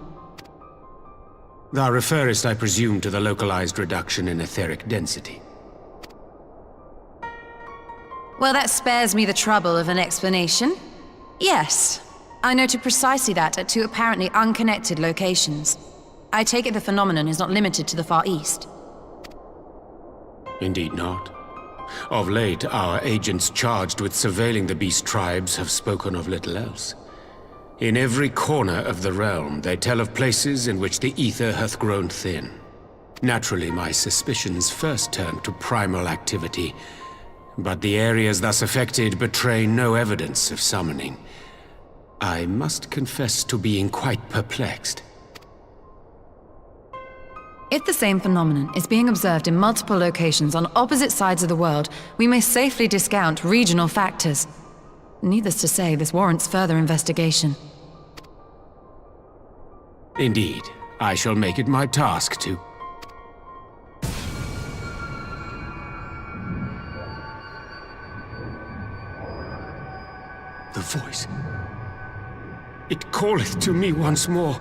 Thou referrest, I presume, to the localized reduction in etheric density. Well, that spares me the trouble of an explanation. Yes, I noted precisely that at two apparently unconnected locations. I take it the phenomenon is not limited to the Far East. Indeed not. Of late, our agents charged with surveilling the beast tribes have spoken of little else. In every corner of the realm, they tell of places in which the ether hath grown thin. Naturally, my suspicions first turned to primal activity, but the areas thus affected betray no evidence of summoning. I must confess to being quite perplexed. If the same phenomenon is being observed in multiple locations on opposite sides of the world, we may safely discount regional factors. Needless to say, this warrants further investigation. Indeed, I shall make it my task to... The voice. It calleth to me once more.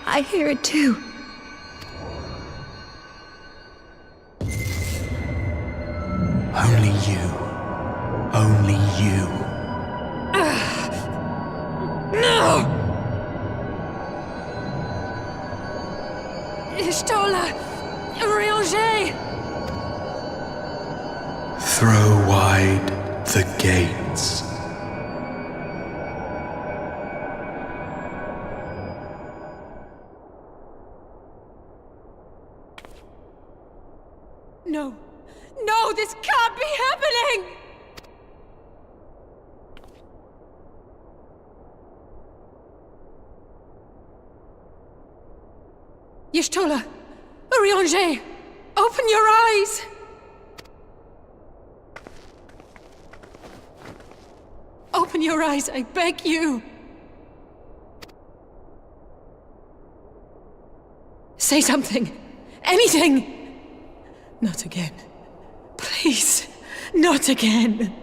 I hear it too. Only you. Only you. No! Ishtola! Orianger! Throw wide the gates. No! No, this can't be happening! Y'shtola! Orianger! Open your eyes! Open your eyes, I beg you! Say something! Anything! Not again. Please, not again.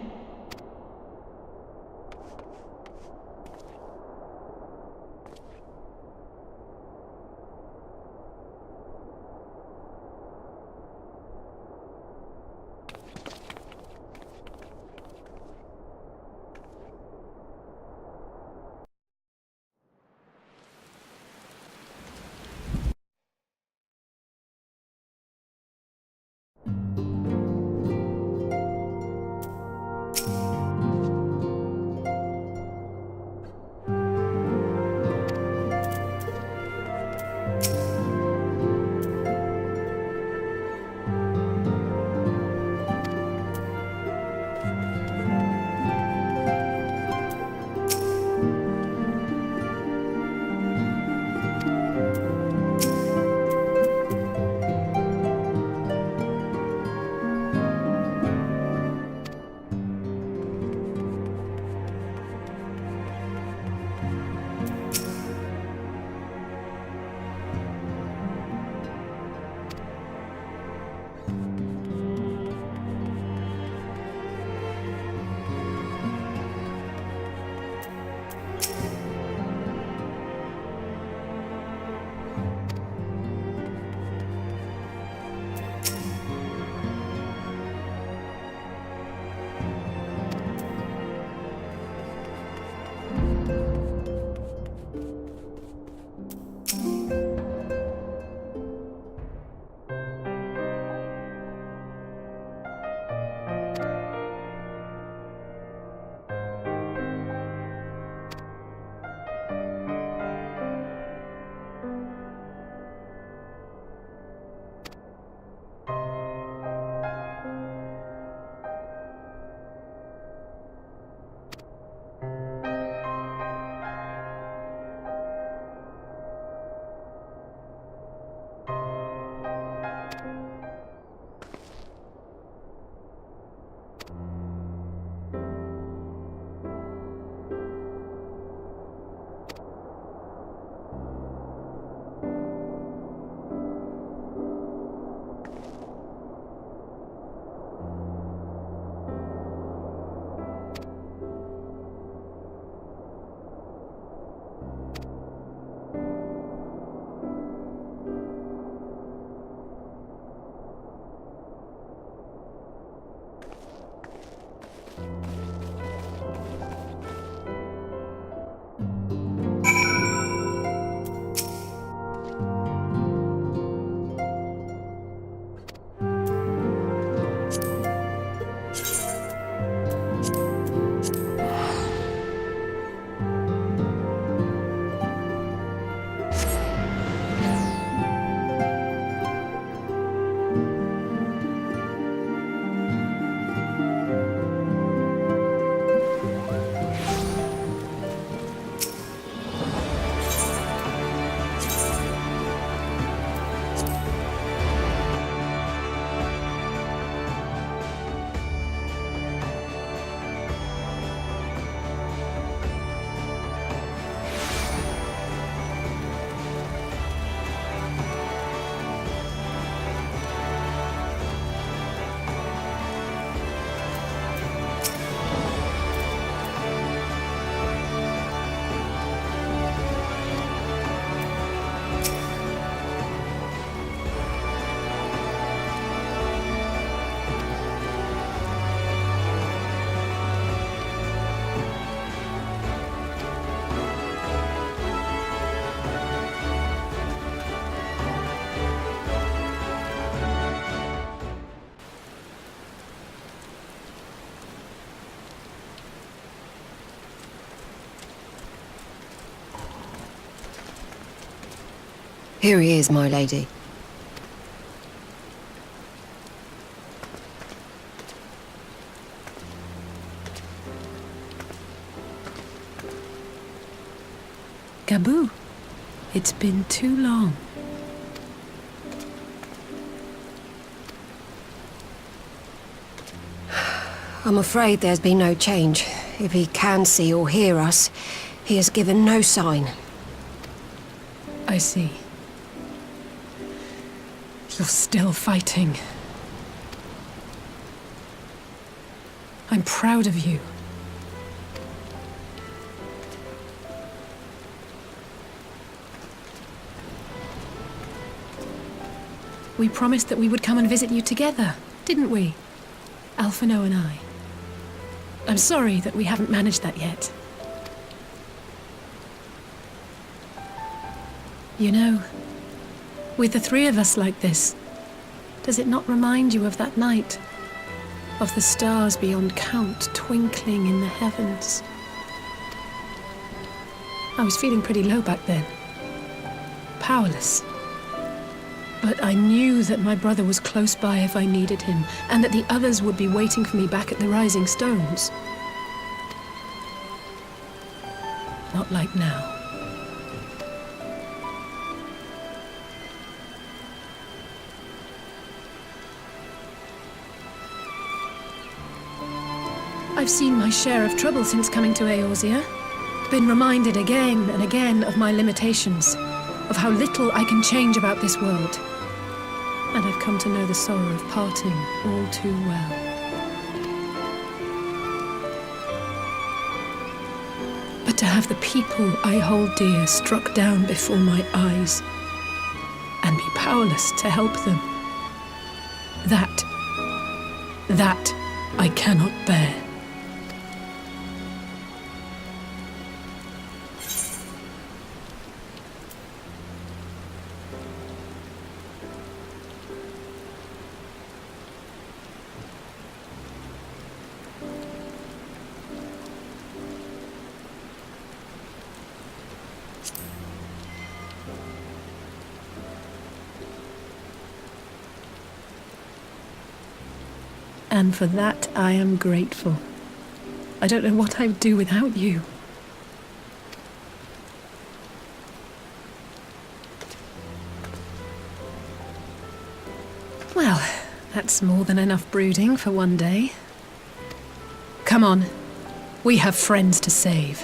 Here he is, my lady. Gabu, it's been too long. I'm afraid there's been no change. If he can see or hear us, he has given no sign. I see. You're still fighting. I'm proud of you. We promised that we would come and visit you together, didn't we? Alphino and I. I'm sorry that we haven't managed that yet. You know, with the three of us like this, does it not remind you of that night? Of the stars beyond count twinkling in the heavens? I was feeling pretty low back then. Powerless. But I knew that my brother was close by if I needed him, and that the others would be waiting for me back at the Rising Stones. Not like now. I've seen my share of trouble since coming to Eorzea. Been reminded again and again of my limitations, of how little I can change about this world. And I've come to know the sorrow of parting all too well. But to have the people I hold dear struck down before my eyes, and be powerless to help them, that I cannot bear. And for that, I am grateful. I don't know what I would do without you. Well, that's more than enough brooding for one day. Come on, we have friends to save.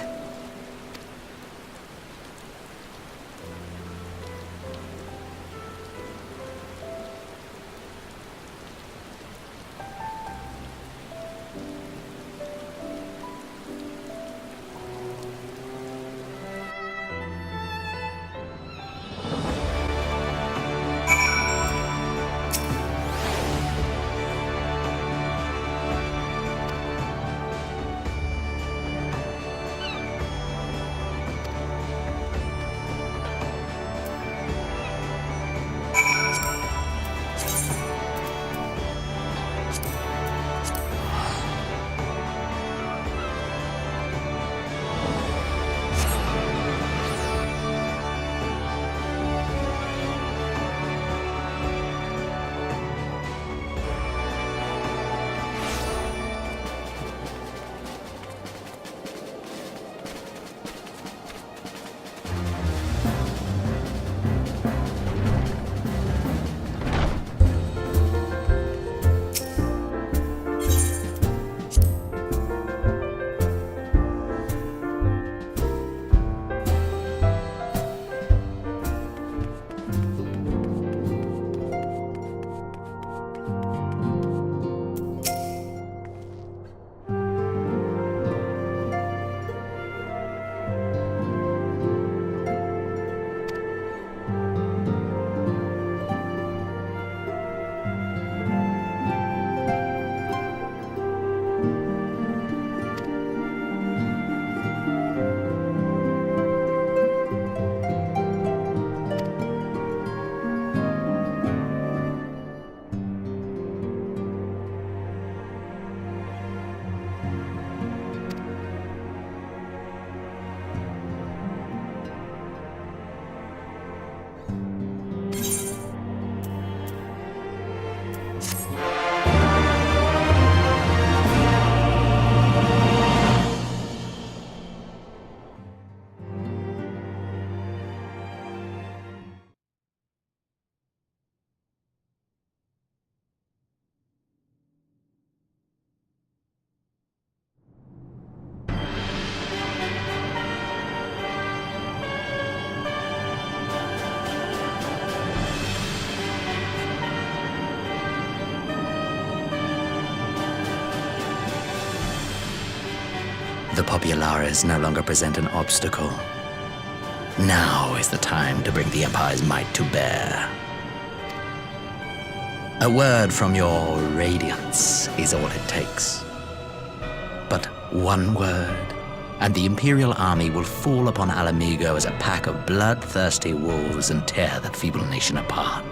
The populares no longer present an obstacle. Now is the time to bring the Empire's might to bear. A word from your radiance is all it takes. But one word, and the Imperial army will fall upon Alamigo as a pack of bloodthirsty wolves and tear that feeble nation apart.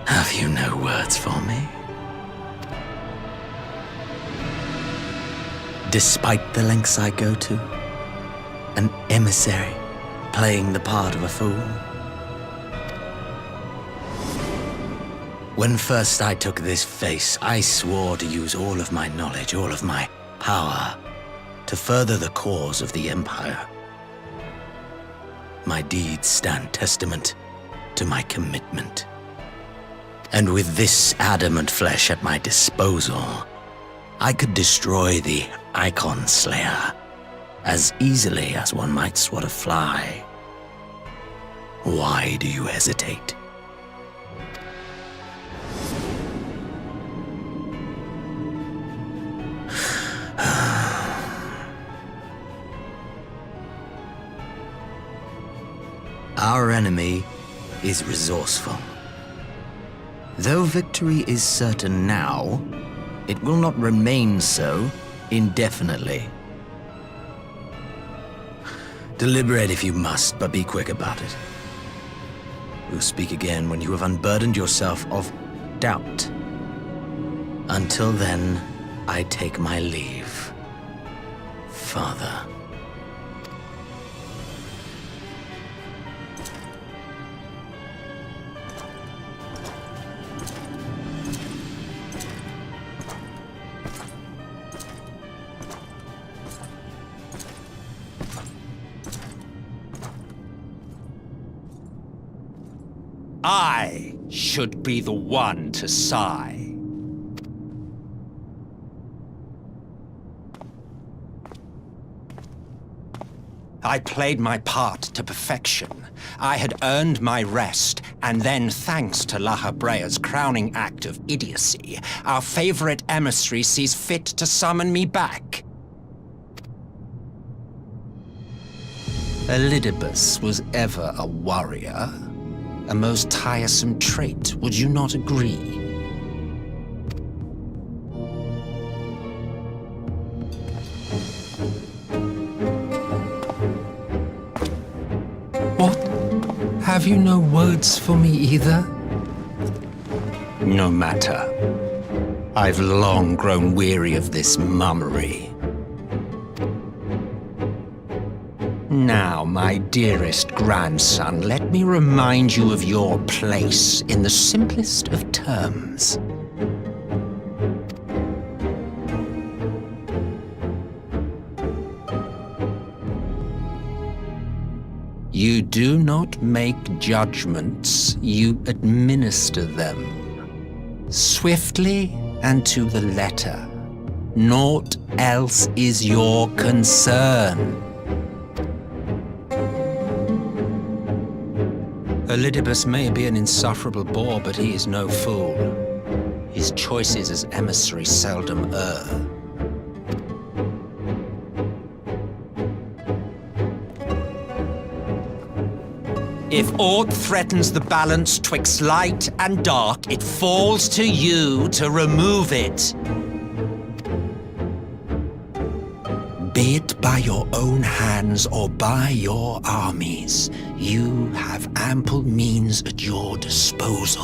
Have you no words for me? Despite the lengths I go to, an emissary playing the part of a fool. When first I took this face, I swore to use all of my knowledge, all of my power, to further the cause of the Empire. My deeds stand testament to my commitment. And with this adamant flesh at my disposal, I could destroy the Icon Slayer as easily as one might swat a fly. Why do you hesitate? Our enemy is resourceful. Though victory is certain now, it will not remain so indefinitely. Deliberate if you must, but be quick about it. We'll speak again when you have unburdened yourself of doubt. Until then, I take my leave, Father. I should be the one to sigh. I played my part to perfection. I had earned my rest, and then, thanks to La Habrea's crowning act of idiocy, our favorite emissary sees fit to summon me back. Elidibus was ever a warrior. A most tiresome trait, would you not agree? What? Have you no words for me either? No matter. I've long grown weary of this mummery. Now, my dearest grandson, let me remind you of your place in the simplest of terms. You do not make judgments, you administer them. Swiftly and to the letter. Naught else is your concern. Elidibus may be an insufferable bore, but he is no fool. His choices as emissary seldom err. If aught threatens the balance twixt light and dark, it falls to you to remove it. Be it by your own hands or by your armies, you have ample means at your disposal.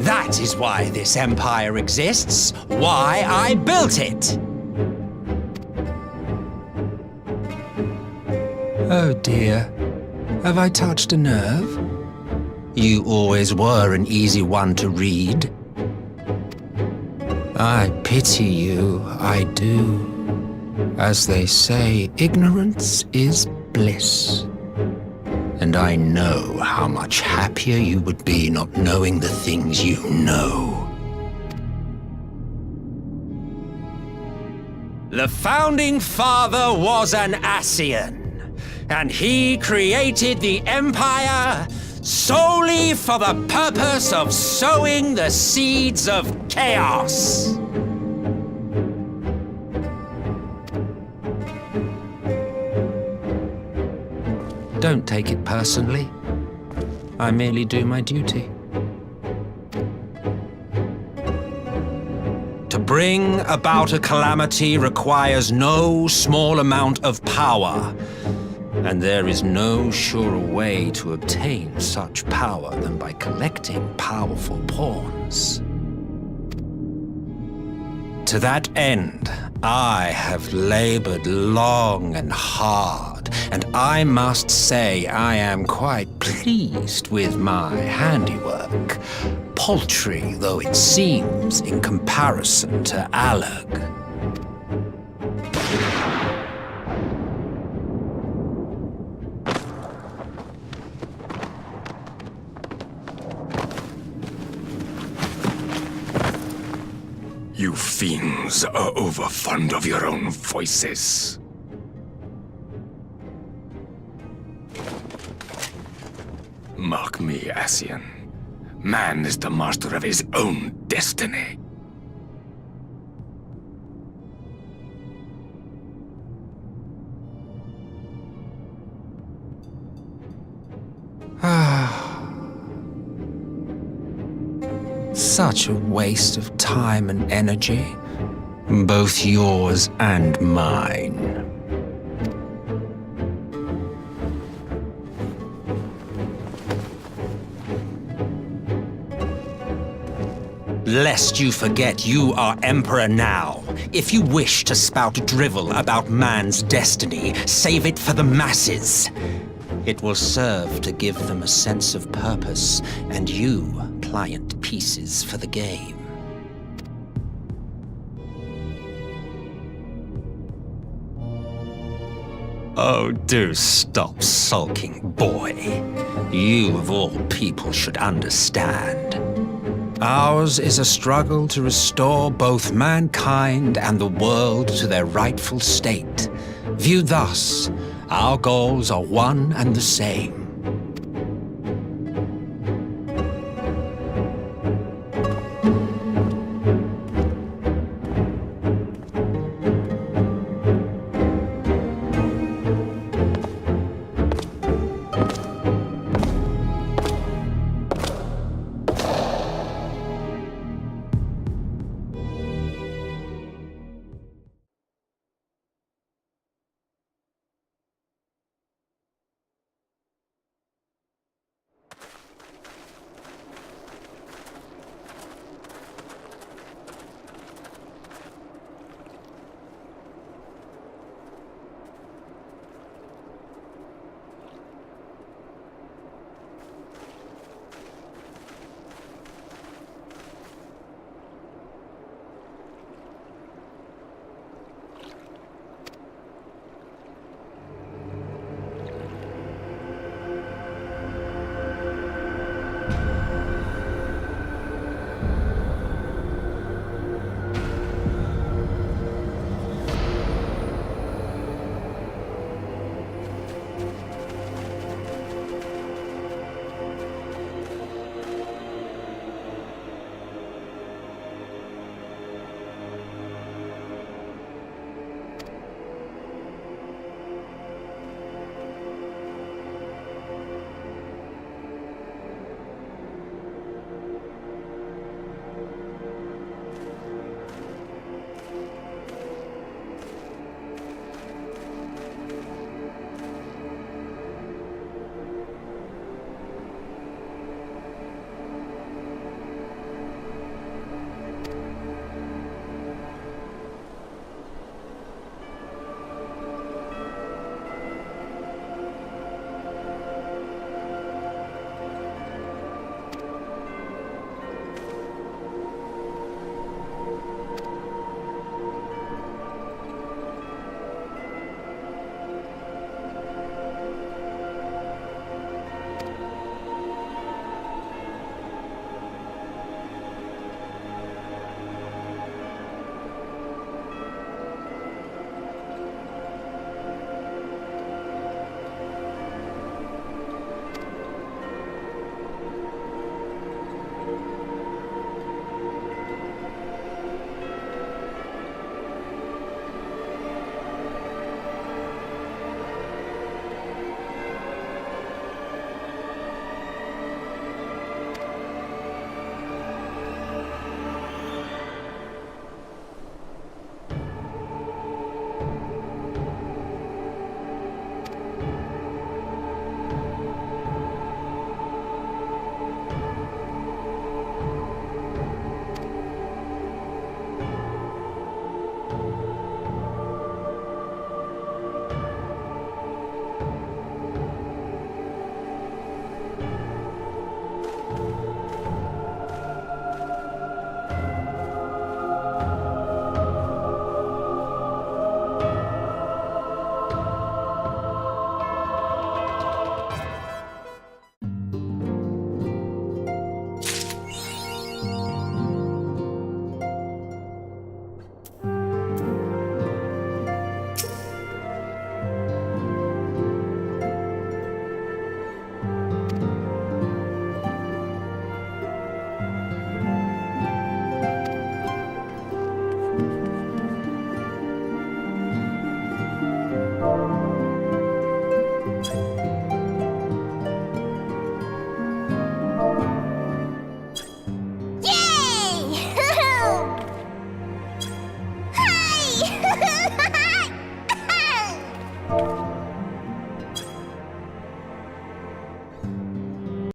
That is why this empire exists, why I built it. Oh dear, have I touched a nerve? You always were an easy one to read. I pity you, I do. As they say, ignorance is bliss. And I know how much happier you would be not knowing the things you The founding father was an Ascian, and he created the Empire solely for the purpose of sowing the seeds of chaos. Don't take it personally. I merely do my duty. To bring about a calamity requires no small amount of power, and there is no surer way to obtain such power than by collecting powerful pawns. To that end, I have labored long and hard, and I must say I am quite pleased with my handiwork, paltry though it seems in comparison to Alag. You fiends are overfond of your own voices. Mark me, Ascian. Man is the master of his own destiny. Such a waste of time and energy, both yours and mine. Lest you forget you are Emperor now. If you wish to spout drivel about man's destiny, save it for the masses. It will serve to give them a sense of purpose, and you pliant pieces for the game. Oh, do stop sulking, boy. You of all people should understand. Ours is a struggle to restore both mankind and the world to their rightful state. Viewed thus, our goals are one and the same.